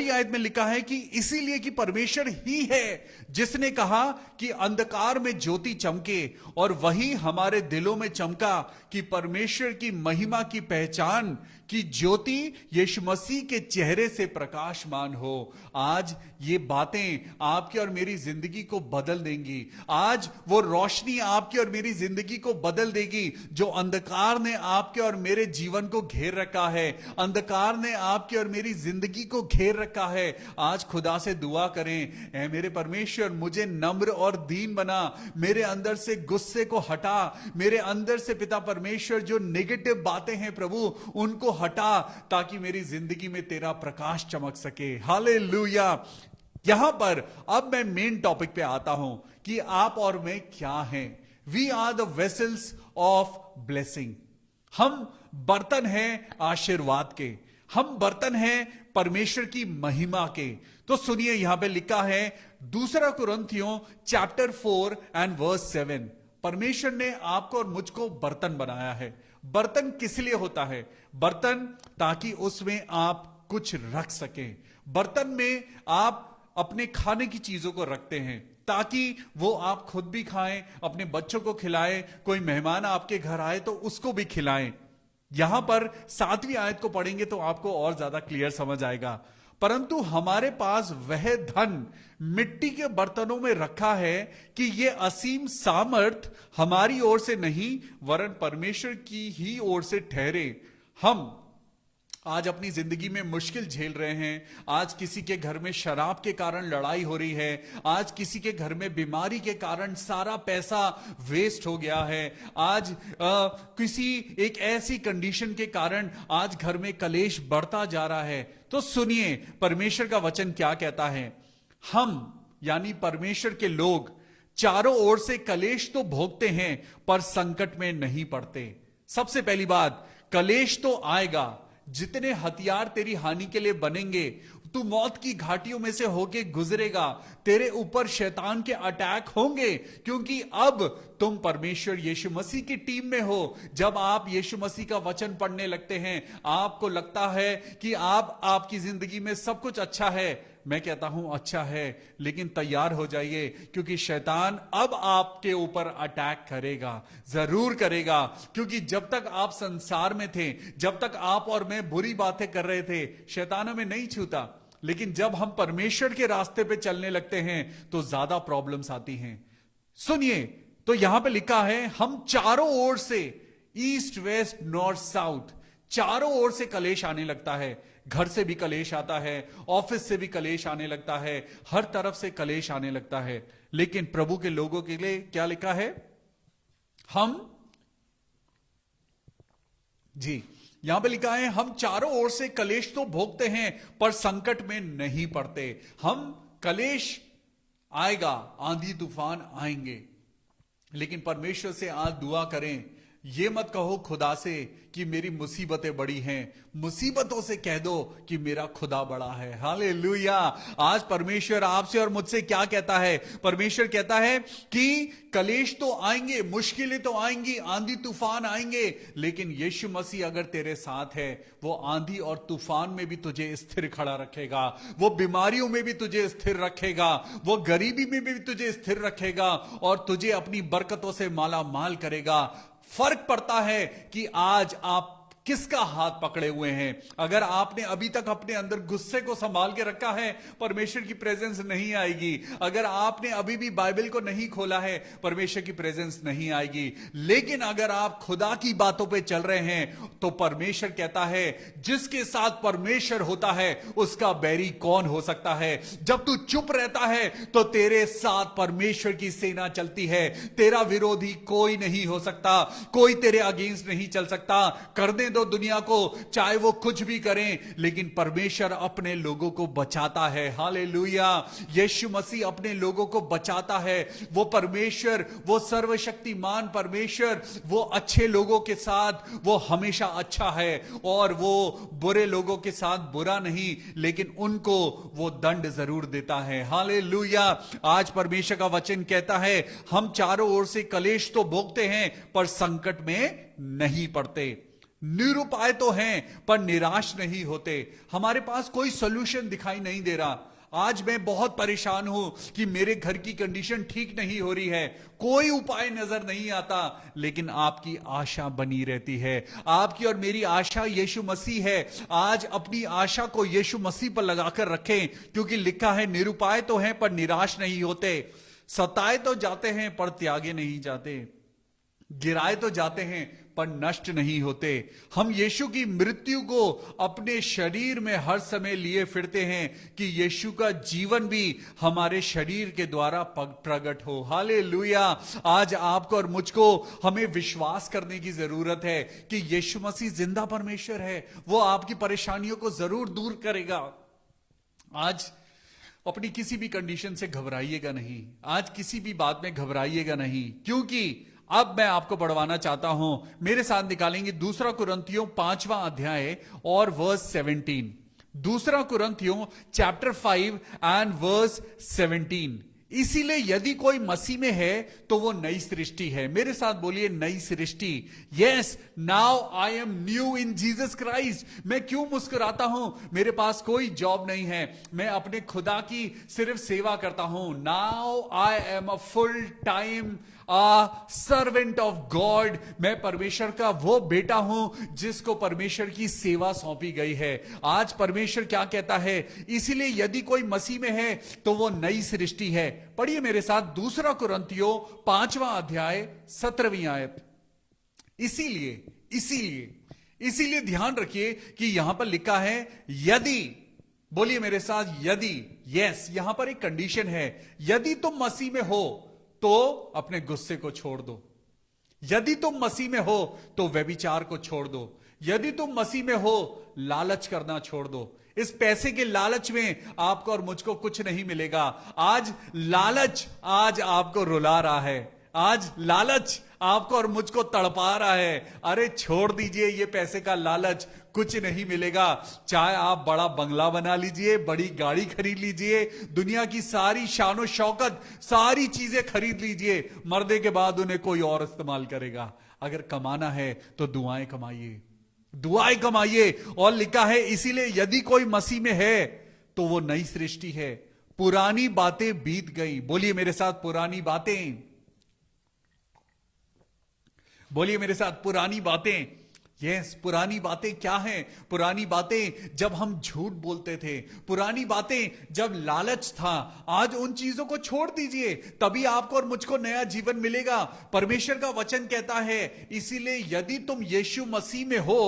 [SPEAKER 2] आयत में लिखा है कि इसीलिए कि परमेश्वर ही है जिसने कहा कि अंधकार में ज्योति चमके, और वही हमारे दिलों में चमका कि परमेश्वर की महिमा की पहचान की ज्योति यीशु मसीह के चेहरे से प्रकाशमान हो। आज ये बातें आपकी और मेरी जिंदगी को बदल देंगी। आज वो रोशनी आपकी और मेरी जिंदगी को बदल देगी जो अंधकार ने आपके और मेरे जीवन को घेर रखा है, अंधकार ने आपकी और मेरी जिंदगी को घेर रखा है। आज खुदा से दुआ करें, ऐ मेरे परमेश्वर, मुझे नम्र और दीन बना, मेरे अंदर से गुस्से को हटा, मेरे अंदर से पिता परमेश्वर जो नेगेटिव बातें हैं प्रभु उनको हटा, ताकि मेरी जिंदगी में तेरा प्रकाश चमक सके। हालेलुया। यहां पर अब मैं मेन टॉपिक पे आता हूं कि आप और मैं क्या हैं। We are the vessels of blessing. हम बर्तन हैं आशीर्वाद के, हम बर्तन हैं परमेश्वर की महिमा के। तो सुनिए, यहां पे लिखा है 2 कुरिन्थियों चैप्टर 4 एंड वर्स 7। परमेश्वर ने आपको और मुझको बर्तन बनाया है। बर्तन किस लिए होता है? बर्तन ताकि उसमें आप कुछ रख सकें। बर्तन में आप अपने खाने की चीजों को रखते हैं ताकि वो आप खुद भी खाएं, अपने बच्चों को खिलाएं, कोई मेहमान आपके घर आए तो उसको भी खिलाएं। यहां पर 7वीं आयत को पढ़ेंगे तो आपको और ज्यादा क्लियर समझ आएगा। परंतु हमारे पास वह धन मिट्टी के बर्तनों में रखा है कि यह असीम सामर्थ हमारी ओर से नहीं वरन परमेश्वर की ही ओर से ठहरे। हम आज अपनी जिंदगी में मुश्किल झेल रहे हैं। आज किसी के घर में शराब के कारण लड़ाई हो रही है, आज किसी के घर में बीमारी के कारण सारा पैसा वेस्ट हो गया है, आज किसी एक ऐसी कंडीशन के कारण आज घर में कलेश बढ़ता जा रहा है। तो सुनिए परमेश्वर का वचन क्या कहता है। हम यानी परमेश्वर के लोग चारों ओर से कलेश तो भोगते हैं पर संकट में नहीं पड़ते। सबसे पहली बात, कलेश तो आएगा, जितने हथियार तेरी हानि के लिए बनेंगे, तू मौत की घाटियों में से होके गुजरेगा, तेरे ऊपर शैतान के अटैक होंगे, क्योंकि अब तुम परमेश्वर यीशु मसीह की टीम में हो। जब आप यीशु मसीह का वचन पढ़ने लगते हैं, आपको लगता है कि आपकी जिंदगी में सब कुछ अच्छा है। मैं कहता हूं अच्छा है, लेकिन तैयार हो जाइए, क्योंकि शैतान अब आपके ऊपर अटैक करेगा, जरूर करेगा। क्योंकि जब तक आप संसार में थे, जब तक आप और मैं बुरी बातें कर रहे थे, शैतान हमें नहीं छूता। लेकिन जब हम परमेश्वर के रास्ते पे चलने लगते हैं तो ज्यादा प्रॉब्लम्स आती हैं। सुनिए, तो यहां पे लिखा है, हम चारों ओर से, ईस्ट वेस्ट नॉर्थ साउथ, चारों ओर से कलेश आने लगता है। घर से भी कलेश आता है, ऑफिस से भी कलेश आने लगता है, हर तरफ से कलेश आने लगता है। लेकिन प्रभु के लोगों के लिए क्या लिखा है? हम जी यहां पे लिखा है, हम चारों ओर से कलेश तो भोगते हैं पर संकट में नहीं पड़ते। हम कलेश आएगा, आंधी तूफान आएंगे, लेकिन परमेश्वर से आज दुआ करें। ये मत कहो खुदा से कि मेरी मुसीबतें बड़ी हैं, मुसीबतों से कह दो कि मेरा खुदा बड़ा है। हालेलुया। आज परमेश्वर आपसे और मुझसे क्या कहता है? परमेश्वर कहता है कि कलेश तो आएंगे, मुश्किलें तो आएंगी, आंधी तूफान आएंगे, लेकिन यीशु मसीह अगर तेरे साथ है, वो आंधी और तूफान में भी तुझे स्थिर खड़ा रखेगा, वो बीमारियों में भी तुझे स्थिर रखेगा, वो गरीबी में भी तुझे स्थिर रखेगा और तुझे अपनी बरकतों से माला माल करेगा। फर्क पड़ता है कि आज आप किसका हाथ पकड़े हुए हैं। अगर आपने अभी तक अपने अंदर गुस्से को संभाल के रखा है, परमेश्वर की प्रेजेंस नहीं आएगी। अगर आपने अभी भी बाइबल को नहीं खोला है, परमेश्वर की प्रेजेंस नहीं आएगी। लेकिन अगर आप खुदा की बातों पे चल रहे हैं, तो परमेश्वर कहता है जिसके साथ परमेश्वर होता है उसका बैरी कौन हो सकता है। जब तू चुप रहता है तो तेरे साथ परमेश्वर की सेना चलती है। तेरा विरोधी कोई नहीं हो सकता, कोई तेरे अगेंस्ट नहीं चल सकता। कर दे दो दुनिया को, चाहे वो कुछ भी करें, लेकिन परमेश्वर अपने लोगों को बचाता है। हालेलुया। यीशु मसीह अपने लोगों को बचाता है। वो परमेश्वर, वो सर्वशक्तिमान परमेश्वर, वो अच्छे लोगों के साथ वो हमेशा अच्छा है और वो बुरे लोगों के साथ बुरा नहीं, लेकिन उनको वो दंड जरूर देता है। हालेलुया। आज परमेश्वर का वचन कहता है, हम चारों ओर से कलेश तो भोगते हैं पर संकट में नहीं पड़ते। निरुपाय तो हैं पर निराश नहीं होते। हमारे पास कोई सॉल्यूशन दिखाई नहीं दे रहा। आज मैं बहुत परेशान हूं कि मेरे घर की कंडीशन ठीक नहीं हो रही है, कोई उपाय नजर नहीं आता, लेकिन आपकी आशा बनी रहती है। आपकी और मेरी आशा यीशु मसीह है। आज अपनी आशा को यीशु मसीह पर लगाकर रखें, क्योंकि लिखा है निरुपाय तो हैं पर निराश नहीं होते, सताए तो जाते हैं पर त्यागे नहीं जाते, गिराए तो जाते हैं पर नष्ट नहीं होते। हम यीशु की मृत्यु को अपने शरीर में हर समय लिए फिरते हैं कि यीशु का जीवन भी हमारे शरीर के द्वारा प्रकट हो। हालेलुया। आज आपको और मुझको हमें विश्वास करने की जरूरत है कि यीशु मसीह जिंदा परमेश्वर है। वो आपकी परेशानियों को जरूर दूर करेगा। आज अपनी किसी भी कंडीशन से घबराइएगा नहीं, आज किसी भी बात में घबराइएगा नहीं, क्योंकि अब मैं आपको बढ़वाना चाहता हूं। मेरे साथ निकालेंगे 2 कुरिन्थियों 5वां अध्याय और वर्स 17। 2 कुरिन्थियों चैप्टर 5 एंड वर्स 17। इसीलिए यदि कोई मसीह में है तो वो नई सृष्टि है। मेरे साथ बोलिए नई सृष्टि। Yes, now I am new in Jesus Christ. मैं क्यों मुस्कुराता हूं? मेरे पास कोई जॉब नहीं है, मैं अपने खुदा की सिर्फ सेवा करता हूं। Now I am a full time servant of God. मैं परमेश्वर का वो बेटा हूं जिसको परमेश्वर की सेवा सौंपी गई है। आज परमेश्वर क्या कहता है? इसीलिए यदि कोई मसीह में है तो वो नई सृष्टि है। पढ़िए मेरे साथ 2 कुरिन्थियों 5वां अध्याय 17वीं आयत। इसीलिए ध्यान रखिए कि यहां पर लिखा है यदि, बोलिए मेरे साथ यदि। यस, यहां पर एक कंडीशन है। यदि तुम मसीह में हो तो अपने गुस्से को छोड़ दो। यदि तुम मसीह में हो तो व्यभिचार को छोड़ दो। यदि तुम मसीह में हो, लालच करना छोड़ दो। इस पैसे के लालच में आपको और मुझको कुछ नहीं मिलेगा। आज लालच आज आपको रुला रहा है, आज लालच आपको और मुझको तड़पा रहा है। अरे छोड़ दीजिए ये पैसे का लालच, कुछ नहीं मिलेगा। चाहे आप बड़ा बंगला बना लीजिए, बड़ी गाड़ी खरीद लीजिए, दुनिया की सारी शानो शौकत, सारी चीजें खरीद लीजिए, मरने के बाद उन्हें कोई और इस्तेमाल करेगा। अगर कमाना है तो दुआएं कमाइए, दुआएं कमाइए। और लिखा है इसीलिए यदि कोई मसीह में है तो वो नई सृष्टि है, पुरानी बातें बीत गई। बोलिए मेरे साथ पुरानी बातें, बोलिए मेरे साथ पुरानी बातें यस, पुरानी बातें क्या हैं? पुरानी बातें जब हम झूठ बोलते थे, पुरानी बातें जब लालच था। आज उन चीजों को छोड़ दीजिए, तभी आपको और मुझको नया जीवन मिलेगा। परमेश्वर का वचन कहता है, इसीलिए यदि तुम यीशु मसीह में हो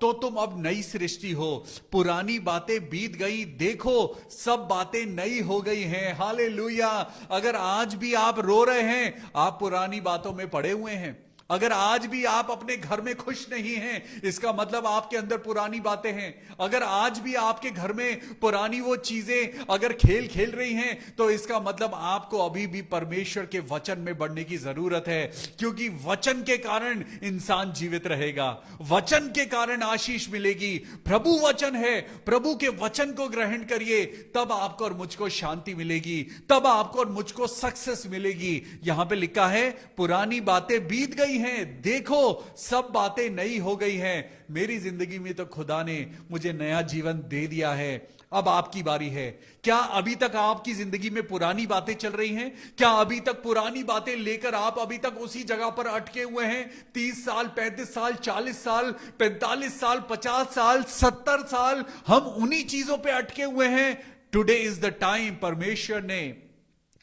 [SPEAKER 2] तो तुम अब नई सृष्टि हो। पुरानी बातें बीत गई, देखो सब बातें नई हो गई हैं। हालेलुया। अगर आज भी आप रो रहे हैं, आप पुरानी बातों में पड़े हुए हैं। अगर आज भी आप अपने घर में खुश नहीं हैं, इसका मतलब आपके अंदर पुरानी बातें हैं। अगर आज भी आपके घर में पुरानी वो चीजें अगर खेल खेल रही हैं, तो इसका मतलब आपको अभी भी परमेश्वर के वचन में बढ़ने की जरूरत है। क्योंकि वचन के कारण इंसान जीवित रहेगा, वचन के कारण आशीष मिलेगी। प्रभु वचन है, प्रभु के वचन को ग्रहण करिए, तब आपको और मुझको शांति मिलेगी, तब आपको और मुझको सक्सेस मिलेगी। यहां पे लिखा है, पुरानी बातें बीत गई हैं, देखो सब बातें नई हो गई हैं। मेरी जिंदगी में तो खुदा ने मुझे नया जीवन दे दिया है। अब आपकी बारी है। क्या अभी तक आपकी जिंदगी में पुरानी बातें चल रही हैं? क्या अभी तक पुरानी बातें लेकर आप अभी तक उसी जगह पर अटके हुए हैं? 30 साल, 35 साल, 40 साल, 45 साल, 50 साल, 70 साल हम उन्हीं चीजों पे अटके हुए हैं। टुडे इज द टाइम, परमेश्वर ने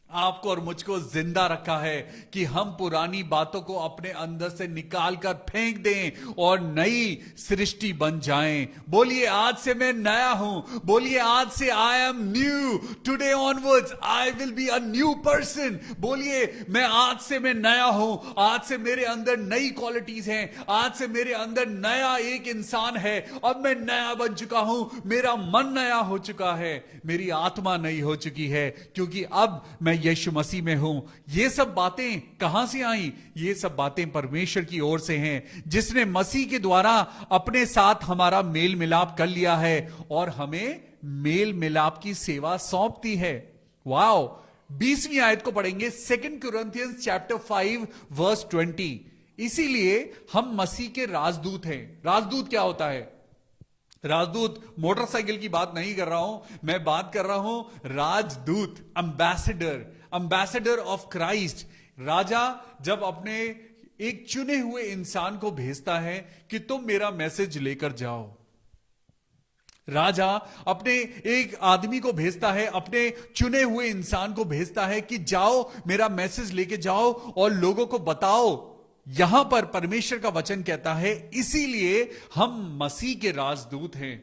[SPEAKER 2] आपको और मुझको जिंदा रखा है कि हम पुरानी बातों को अपने अंदर से निकाल कर फेंक दें और नई सृष्टि बन जाएं। बोलिए, आज से मैं नया हूं। बोलिए, आज से आई am new. Today onwards I will be a new person. बोलिए, मैं आज से मैं नया हूं। आज से मेरे अंदर नई क्वालिटीज हैं। आज से मेरे अंदर नया एक इंसान है। अब मैं नया बन चुका हूं। मेरा मन नया हो चुका है, मेरी आत्मा नई हो चुकी है, क्योंकि अब मैं यीशु मसीह में हूं। ये सब बातें कहां से आई? ये सब बातें परमेश्वर की ओर से हैं, जिसने मसीह के द्वारा अपने साथ हमारा मेल मिलाप कर लिया है और हमें मेल मिलाप की सेवा सौंप दी है। वाओ। 20वीं आयत को पढ़ेंगे, 2 कुरिन्थियंस चैप्टर 5 वर्स 20। इसीलिए हम मसीह के राजदूत हैं। राजदूत क्या होता है? राजदूत मोटरसाइकिल की बात नहीं कर रहा हूं, मैं बात कर रहा हूं राजदूत, एम्बेसडर, एम्बेसडर ऑफ क्राइस्ट। राजा जब अपने एक चुने हुए इंसान को भेजता है कि तुम मेरा मैसेज लेकर जाओ, राजा अपने एक आदमी को भेजता है, अपने चुने हुए इंसान को भेजता है कि जाओ मेरा मैसेज लेके जाओ और लोगों को बताओ। यहां पर परमेश्वर का वचन कहता है, इसीलिए हम मसीह के राजदूत हैं।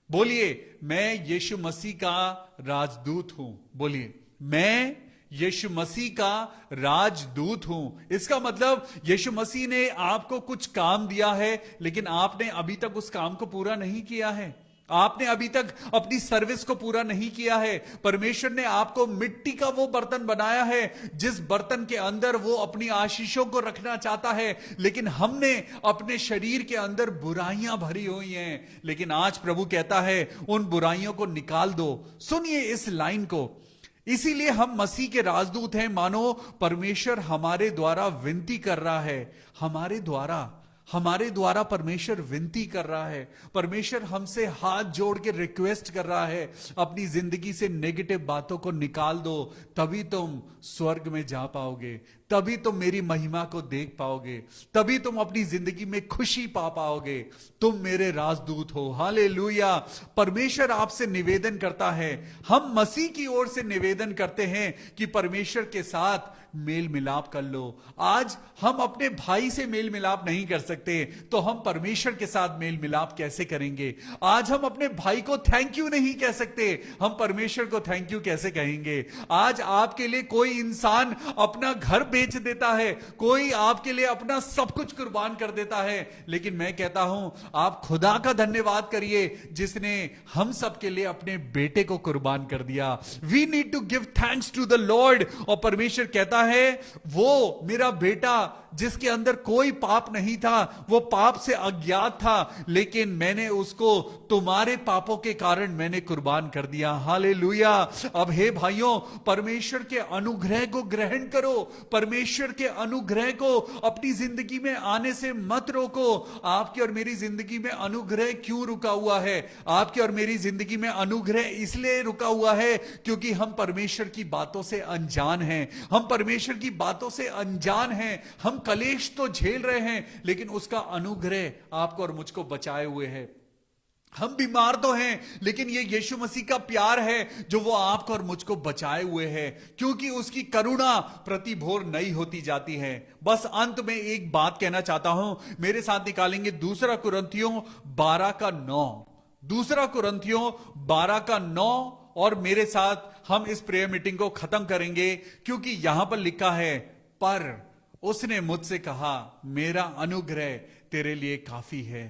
[SPEAKER 2] बोलिए, मैं यीशु मसीह का राजदूत हूं। बोलिए, मैं यीशु मसीह का राजदूत हूं। इसका मतलब यीशु मसीह ने आपको कुछ काम दिया है, लेकिन आपने अभी तक उस काम को पूरा नहीं किया है। आपने अभी तक अपनी सर्विस को पूरा नहीं किया है। परमेश्वर ने आपको मिट्टी का वो बर्तन बनाया है जिस बर्तन के अंदर वो अपनी आशीषों को रखना चाहता है, लेकिन हमने अपने शरीर के अंदर बुराइयां भरी हुई हैं। लेकिन आज प्रभु कहता है, उन बुराइयों को निकाल दो। सुनिए इस लाइन को, इसीलिए हम मसीह के राजदूत हैं, मानो परमेश्वर हमारे द्वारा विनती कर रहा है। हमारे द्वारा परमेश्वर विनती कर रहा है। परमेश्वर हमसे हाथ जोड़ के रिक्वेस्ट कर रहा है, अपनी जिंदगी से नेगेटिव बातों को निकाल दो, तभी तुम स्वर्ग में जा पाओगे, तभी तुम मेरी महिमा को देख पाओगे, तभी तुम अपनी जिंदगी में खुशी पा पाओगे। तुम मेरे राजदूत हो। हालेलुया। परमेश्वर आपसे निवेदन करता है, हम मसीह की ओर से निवेदन करते हैं कि परमेश्वर के साथ मेल मिलाप कर लो। आज हम अपने भाई से मेल मिलाप नहीं कर सकते, तो हम परमेश्वर के साथ मेल मिलाप कैसे करेंगे? आज हम अपने भाई को थैंक यू नहीं कह सकते, हम परमेश्वर को थैंक यू कैसे कहेंगे? आज आपके लिए कोई इंसान अपना घर बेच देता है, कोई आपके लिए अपना सब कुछ कुर्बान कर देता है, लेकिन मैं कहता हूं, आप खुदा का धन्यवाद करिए जिसने हम सब के लिए अपने बेटे को कुर्बान कर दिया। We need to give thanks to the lord. और परमेश्वर कहता है, वो मेरा बेटा जिसके अंदर कोई पाप नहीं था, वो पाप से अज्ञात था, लेकिन मैंने उसको तुम्हारे पापों के कारण मैंने कुर्बान कर दिया। हालेलुया। अब हे भाइयों, परमेश्वर के अनुग्रह को ग्रहण करो, परमेश्वर के अनुग्रह को अपनी जिंदगी में आने से मत रोको। आपकी और मेरी जिंदगी में अनुग्रह क्यों रुका हुआ है? आपकी और मेरी जिंदगी में अनुग्रह इसलिए रुका हुआ है क्योंकि हम परमेश्वर की बातों से अनजान हैं। हम परमेश्वर की बातों से अनजान हैं। हम कलेश तो झेल रहे हैं, लेकिन उसका अनुग्रह आपको और मुझको बचाए हुए है। हम बीमार तो हैं, लेकिन ये यीशु मसीह का प्यार है जो वो आपको और मुझको बचाए हुए है, क्योंकि उसकी करुणा प्रति भोर नई होती जाती है। बस अंत में एक बात कहना चाहता हूं, मेरे साथ निकालेंगे 2 कुरिन्थियों 12:9। 2 कुरिन्थियों 12:9 और मेरे साथ हम इस प्रेयर मीटिंग को खत्म करेंगे, क्योंकि यहां पर लिखा है, पर उसने मुझसे कहा मेरा अनुग्रह तेरे लिए काफी है।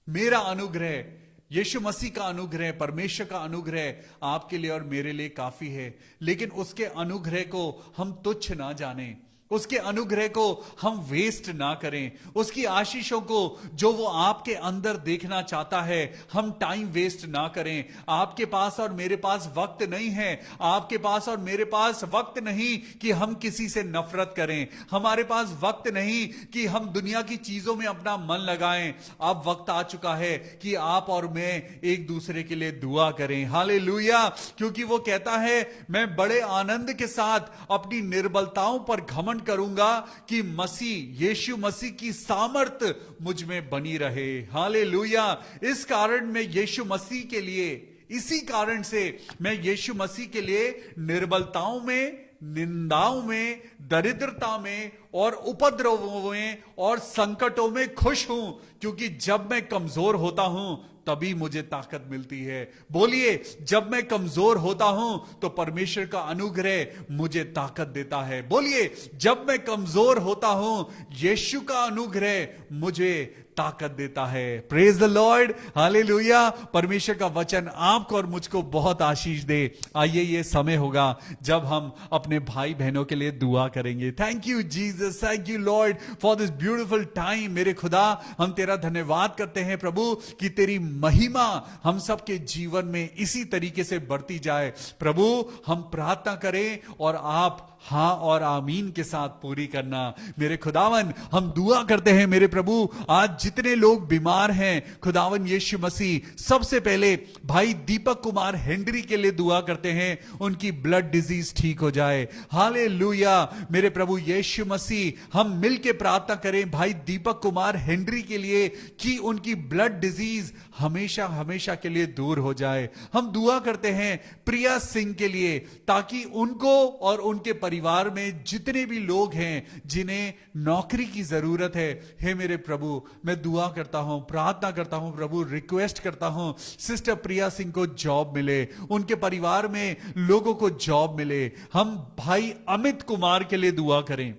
[SPEAKER 2] मेरा अनुग्रह, यीशु मसीह का अनुग्रह, परमेश्वर का अनुग्रह आपके लिए और मेरे लिए काफी है। लेकिन उसके अनुग्रह को हम तुच्छ ना जानें, उसके अनुग्रह को हम वेस्ट ना करें, उसकी आशीषों को जो वो आपके अंदर देखना चाहता है हम टाइम वेस्ट ना करें। आपके पास और मेरे पास वक्त नहीं है, आपके पास और मेरे पास वक्त नहीं कि हम किसी से नफरत करें, हमारे पास वक्त नहीं कि हम दुनिया की चीजों में अपना मन लगाएं। अब वक्त आ चुका है कि आप और मैं एक दूसरे के लिए दुआ करें। हालेलुया। क्योंकि वो कहता है, मैं बड़े आनंद के साथ अपनी निर्बलताओं पर घमंड करूंगा कि मसीह, यीशु मसीह की सामर्थ मुझ में बनी रहे। हालेलुया। इस कारण मैं यीशु मसीह के लिए, इसी कारण से मैं यीशु मसीह के लिए निर्बलताओं में, निंदाओं में, दरिद्रता में और उपद्रवों में और संकटों में खुश हूं, क्योंकि जब मैं कमजोर होता हूं तभी मुझे ताकत मिलती है। बोलिए, जब मैं कमजोर होता हूं तो परमेश्वर का अनुग्रह मुझे ताकत देता है। बोलिए, जब मैं कमजोर होता हूं यीशु का अनुग्रह मुझे ताकत देता है। Praise the Lord. हालेलुया। परमेश्वर का वचन आपको और मुझको बहुत आशीष दे। आइए, ये समय होगा जब हम अपने भाई बहनों के लिए दुआ करेंगे। Thank you Jesus, thank you Lord for this beautiful time. मेरे खुदा, हम तेरा धन्यवाद करते हैं प्रभु कि तेरी महिमा हम सबके जीवन में इसी तरीके से बढ़ती जाए। प्रभु, हम प्रार्थना करें और आप हां और आमीन के साथ पूरी करना। मेरे खुदावन, हम दुआ करते हैं मेरे प्रभु, आज जितने लोग बीमार हैं खुदावन यीशु मसीह, सबसे पहले भाई दीपक कुमार हेनरी के लिए दुआ करते हैं, उनकी ब्लड डिजीज ठीक हो जाए। हालेलुया। मेरे प्रभु यीशु मसीह, हम मिलके प्रार्थना करें भाई दीपक कुमार हेनरी के लिए कि उनकी ब्लड डिजीज हमेशा हमेशा के लिए दूर हो जाए। हम दुआ करते हैं प्रिया सिंह के लिए, ताकि उनको और उनके परिवार में जितने भी लोग हैं जिन्हें नौकरी की जरूरत है, हे मेरे प्रभु, मैं दुआ करता हूं, प्रार्थना करता हूं प्रभु, रिक्वेस्ट करता हूं सिस्टर प्रिया सिंह को जॉब मिले, उनके परिवार में लोगों को जॉब मिले। हम भाई अमित कुमार के लिए दुआ करें।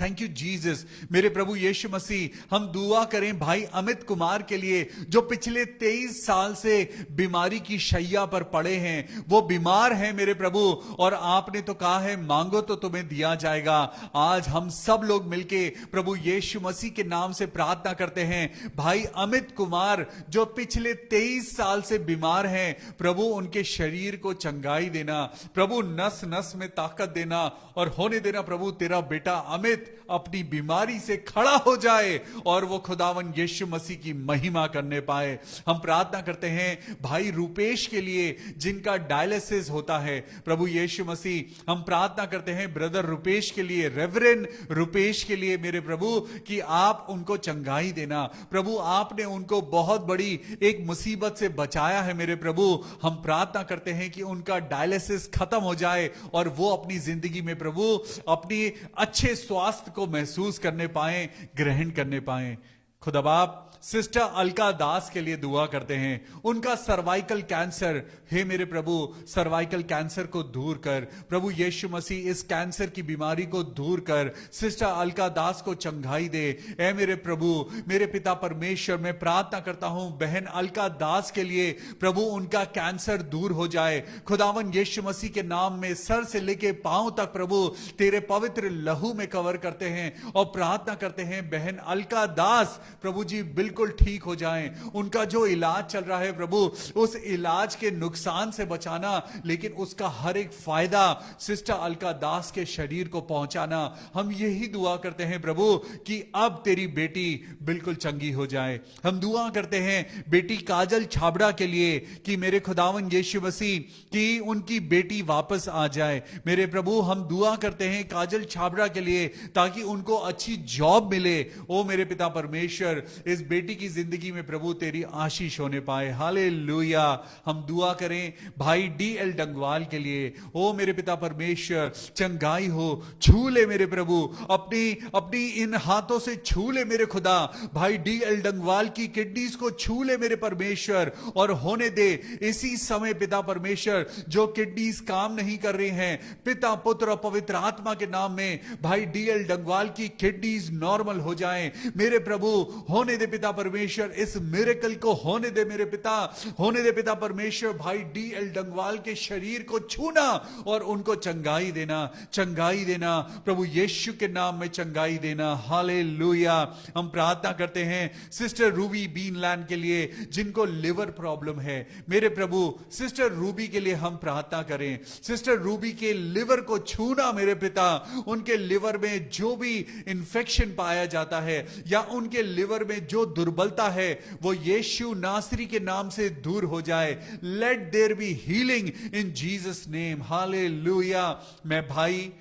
[SPEAKER 2] Thank you Jesus. मेरे प्रभु यीशु मसीह, हम दुआ करें भाई अमित कुमार के लिए जो पिछले 23 साल से बीमारी की शैया पर पड़े हैं। वो बीमार हैं मेरे प्रभु, और आपने तो कहा है मांगो तो तुम्हें दिया जाएगा। आज हम सब लोग मिलके प्रभु यीशु मसीह के नाम से प्रार्थना करते हैं भाई अमित कुमार जो पिछले 23 साल से बीमार हैं। प्रभु, उनके शरीर को चंगाई देना प्रभु, नस नस में ताकत देना और होने देना प्रभु, तेरा बेटा अमित अपनी बीमारी से खड़ा हो जाए और वो खुदावन यीशु मसीह की महिमा करने पाए। हम प्रार्थना करते हैं भाई रूपेश के लिए जिनका डायलिसिस होता है। प्रभु यीशु मसीह, हम प्रार्थना करते हैं ब्रदर रूपेश के लिए, रेवरेंड रूपेश के लिए मेरे प्रभु, कि आप उनको चंगाई देना। प्रभु, आपने उनको बहुत बड़ी एक मुसीबत से बचाया है मेरे प्रभु। हम प्रार्थना करते हैं कि उनका डायलिसिस खत्म हो जाए और वो अपनी जिंदगी में प्रभु अपनी अच्छे स्वास्थ्य को महसूस करने पाए, ग्रहण करने पाए। खुदा बाप, सिस्टर अलका दास के लिए दुआ करते हैं, उनका सर्वाइकल कैंसर, हे मेरे प्रभु सर्वाइकल कैंसर को दूर कर। प्रभु यीशु मसीह, इस कैंसर की बीमारी को दूर कर, सिस्टर अलका दास को चंगाई दे। ऐ मेरे प्रभु, मेरे पिता परमेश्वर, मैं प्रार्थना करता हूं बहन अलका दास के लिए प्रभु, उनका कैंसर दूर हो जाए। खुदावन यीशु मसीह के नाम में सर से लेके पांव तक प्रभु तेरे पवित्र लहू में कवर करते हैं और प्रार्थना करते हैं बहन अलका दास प्रभु जी बिल्कुल बिल्कुल ठीक हो जाएं, उनका जो इलाज चल रहा है प्रभु, उस इलाज के नुकसान से बचाना, लेकिन उसका हर एक फायदा सिस्टर अलका दास के शरीर को पहुंचाना। हम यही दुआ करते हैं प्रभु कि अब तेरी बेटी बिल्कुल चंगी हो जाए। हम दुआ करते हैं बेटी काजल छाबड़ा के लिए कि मेरे खुदावन यीशु मसीह कि उनकी बेटी वापस आ जाए। मेरे प्रभु हम दुआ करते हैं काजल छाबड़ा के लिए ताकि उनको अच्छी जॉब मिले। ओ मेरे पिता परमेश्वर, इस बेटी की जिंदगी में प्रभु तेरी आशीष होने पाए। हालेलुया। हम दुआ करें भाई DL डंगवाल के लिए। ओ मेरे पिता परमेश्वर, चंगाई हो, छू ले मेरे प्रभु, अपनी अपनी इन हाथों से छू ले मेरे खुदा। भाई DL डंगवाल की किडनीज को छू ले मेरे परमेश्वर, और होने दे इसी समय पिता परमेश्वर जो किडनीज काम नहीं कर रही हैं, पिता पुत्र और पवित्र आत्मा के नाम में भाई DL डंगवाल की किडनीज नॉर्मल हो जाएं। मेरे प्रभु होने दे पिता परमेश्वर, इस मिरेकल को होने दे मेरे पिता, होने दे पिता परमेश्वर। भाई DL डंगवाल के शरीर को छूना और उनको चंगाई देना, चंगाई देना प्रभु यीशु के नाम में, चंगाई देना। हालेलुया। हम प्रार्थना करते हैं सिस्टर रूबी बीनलैंड के लिए जिनको लिवर प्रॉब्लम है। मेरे प्रभु सिस्टर रूबी के लिए हम प्रार्थना करें, सिस्टर रूबी के लिवर को छूना मेरे पिता। उनके लिवर में जो भी इंफेक्शन पाया जाता है या उनके लिवर में जो दुर्बलता है वो यीशु नासरी के नाम से दूर हो जाए। Let there be healing in Jesus name. Hallelujah. मैं भाई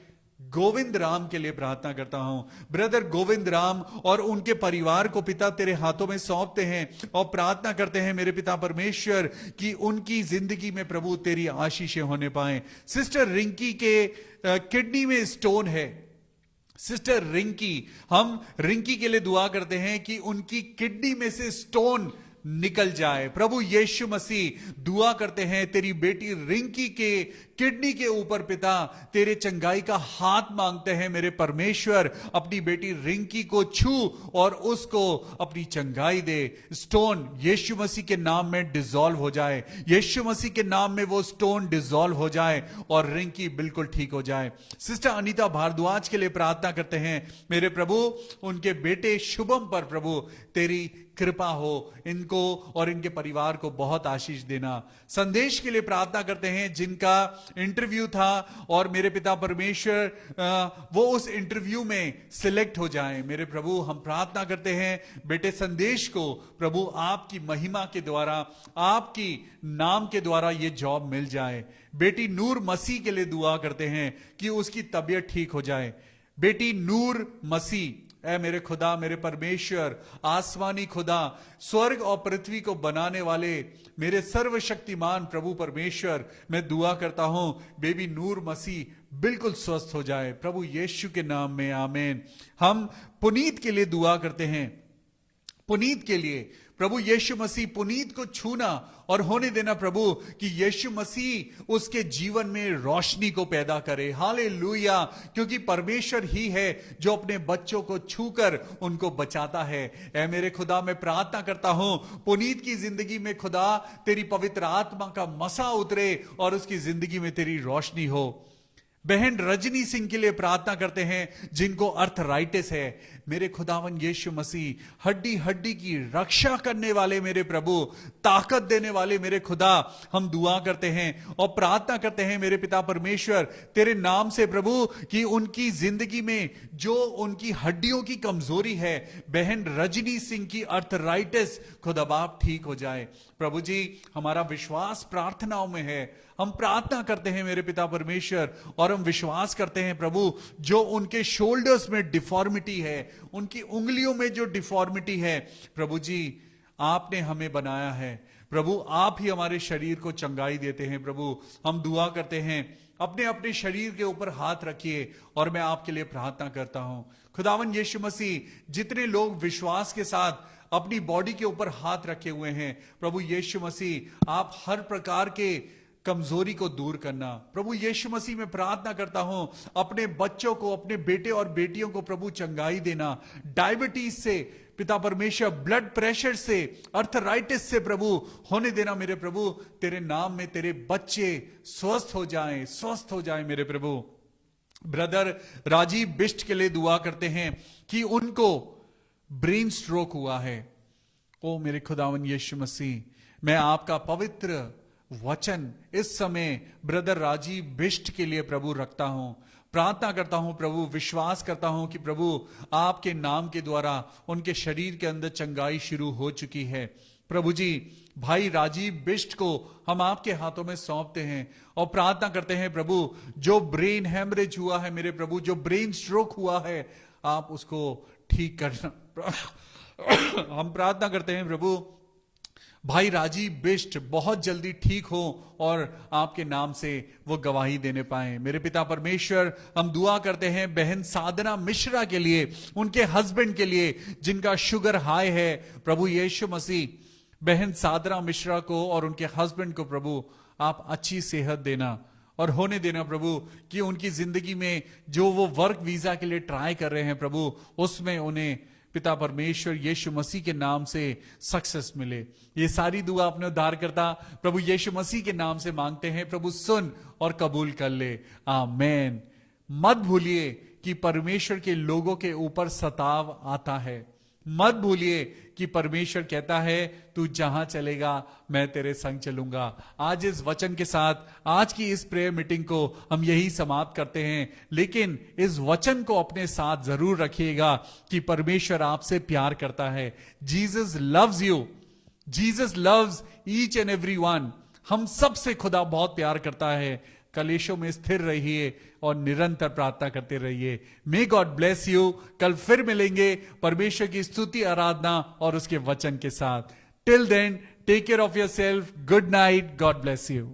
[SPEAKER 2] गोविंद राम के लिए प्रार्थना करता हूं। ब्रदर गोविंद राम और उनके परिवार को पिता तेरे हाथों में सौंपते हैं और प्रार्थना करते हैं मेरे पिता परमेश्वर कि उनकी जिंदगी में प्रभु तेरी आशीषें होने पाए। सिस्टर रिंकी के किडनी में स्टोन है। सिस्टर रिंकी, हम रिंकी के लिए दुआ करते हैं कि उनकी किडनी में से स्टोन निकल जाए। प्रभु यीशु मसीह दुआ करते हैं तेरी बेटी रिंकी के किडनी के ऊपर पिता तेरे चंगाई का हाथ मांगते हैं मेरे परमेश्वर। अपनी बेटी रिंकी को छू और उसको अपनी चंगाई दे। स्टोन यीशु मसीह के नाम में डिसॉल्व हो जाए, यीशु मसीह के नाम में वो स्टोन डिसॉल्व हो जाए और रिंकी बिल्कुल ठीक हो जाए। सिस्टर अनीता भारद्वाज के लिए प्रार्थना करते हैं मेरे प्रभु, उनके बेटे शुभम पर प्रभु तेरी कृपा हो, इनको और इनके परिवार को बहुत आशीष देना। संदेश के लिए प्रार्थना करते हैं जिनका इंटरव्यू था और मेरे पिता परमेश्वर वो उस इंटरव्यू में सिलेक्ट हो जाएं। मेरे प्रभु हम प्रार्थना करते हैं बेटे संदेश को प्रभु आपकी महिमा के द्वारा, आपकी नाम के द्वारा ये जॉब मिल जाए। बेटी नूर मसीह के लिए दुआ करते हैं कि उसकी तबीयत ठीक हो जाए। बेटी नूर मसीह, ऐ मेरे खुदा मेरे परमेश्वर, आसमानी खुदा, स्वर्ग और पृथ्वी को बनाने वाले मेरे सर्वशक्तिमान प्रभु परमेश्वर, मैं दुआ करता हूं बेबी नूर मसीह बिल्कुल स्वस्थ हो जाए प्रभु यीशु के नाम में, आमीन। हम पुनीत के लिए दुआ करते हैं। पुनीत के लिए प्रभु यीशु मसीह, पुनीत को छूना और होने देना प्रभु कि यीशु मसीह उसके जीवन में रोशनी को पैदा करे। हालेलुया। क्योंकि परमेश्वर ही है जो अपने बच्चों को छूकर उनको बचाता है। ऐ मेरे खुदा मैं प्रार्थना करता हूं पुनीत की जिंदगी में खुदा तेरी पवित्र आत्मा का मसा उतरे और उसकी जिंदगी में तेरी रोशनी हो। बहन रजनी सिंह के लिए प्रार्थना करते हैं जिनको अर्थराइटिस है। मेरे खुदावन यीशु मसीह, हड्डी हड्डी की रक्षा करने वाले मेरे प्रभु, ताकत देने वाले मेरे खुदा, हम दुआ करते हैं और प्रार्थना करते हैं मेरे पिता परमेश्वर तेरे नाम से प्रभु कि उनकी जिंदगी में जो उनकी हड्डियों की कमजोरी है, बहन रजनी सिंह की अर्थराइटिस खुदा बाप ठीक हो जाए। प्रभु जी हमारा विश्वास प्रार्थनाओं में है। हम प्रार्थना करते हैं मेरे पिता परमेश्वर और हम विश्वास करते हैं प्रभु जो उनके शोल्डर्स में डिफॉर्मिटी है, उनकी उंगलियों में जो डिफॉर्मिटी है, प्रभु जी आपने हमें बनाया है। प्रभु आप ही हमारे शरीर को चंगाई देते हैं। प्रभु हम दुआ करते हैं अपने अपने शरीर के ऊपर हाथ रखिए और मैं आपके लिए प्रार्थना करता हूं। खुदावन यीशु मसीह, जितने लोग विश्वास के साथ अपनी बॉडी के ऊपर हाथ रखे हुए हैं, प्रभु यीशु मसीह आप हर प्रकार के कमजोरी को दूर करना। प्रभु यीशु मसीह में प्रार्थना करता हूं अपने बच्चों को, अपने बेटे और बेटियों को प्रभु चंगाई देना। डायबिटीज से पिता परमेश्वर, ब्लड प्रेशर से, अर्थराइटिस से प्रभु होने देना मेरे प्रभु। तेरे नाम में तेरे बच्चे स्वस्थ हो जाएं, स्वस्थ हो जाएं मेरे प्रभु। ब्रदर राजीव बिष्ट के लिए दुआ करते हैं कि उनको ब्रेन स्ट्रोक हुआ है। ओ मेरे खुदावन यीशु मसीह, मैं आपका पवित्र वचन इस समय ब्रदर राजीव बिष्ट के लिए प्रभु रखता हूं। प्रार्थना करता हूं प्रभु, विश्वास करता हूं कि प्रभु आपके नाम के द्वारा उनके शरीर के अंदर चंगाई शुरू हो चुकी है। प्रभु जी, भाई राजीव बिष्ट को हम आपके हाथों में सौंपते हैं और प्रार्थना करते हैं प्रभु, जो ब्रेन हेमरेज हुआ है मेरे प्रभु, जो ब्रेन स्ट्रोक हुआ है, आप उसको ठीक करना। हम प्रार्थना करते हैं प्रभु, भाई राजीव बिष्ट बहुत जल्दी ठीक हो और आपके नाम से वो गवाही देने पाए। मेरे पिता परमेश्वर, हम दुआ करते हैं बहन साधना मिश्रा के लिए, उनके हस्बैंड के लिए जिनका शुगर हाई है। प्रभु यीशु मसीह, बहन साधना मिश्रा को और उनके हस्बैंड को प्रभु आप अच्छी सेहत देना और होने देना प्रभु, कि उनकी जिंदगी में जो वो वर्क वीजा के लिए ट्राई कर रहे हैं प्रभु, उसमें उन्हें पिता परमेश्वर यीशु मसीह के नाम से सक्सेस मिले। ये सारी दुआ अपने उद्धारकर्ता प्रभु यीशु मसीह के नाम से मांगते हैं। प्रभु सुन और कबूल कर ले, आमेन। मत भूलिए कि परमेश्वर के लोगों के ऊपर सताव आता है। मत भूलिए कि परमेश्वर कहता है, तू जहां चलेगा मैं तेरे संग चलूंगा। आज इस वचन के साथ आज की इस प्रेयर मीटिंग को हम यही समाप्त करते हैं, लेकिन इस वचन को अपने साथ जरूर रखिएगा कि परमेश्वर आपसे प्यार करता है। Jesus loves you, Jesus loves each and every one. हम सबसे खुदा बहुत प्यार करता है। कलेशों में स्थिर रहिए और निरंतर प्रार्थना करते रहिए। May God bless you. कल फिर मिलेंगे परमेश्वर की स्तुति, आराधना और उसके वचन के साथ। Till then, take care of yourself. Good night. God bless you.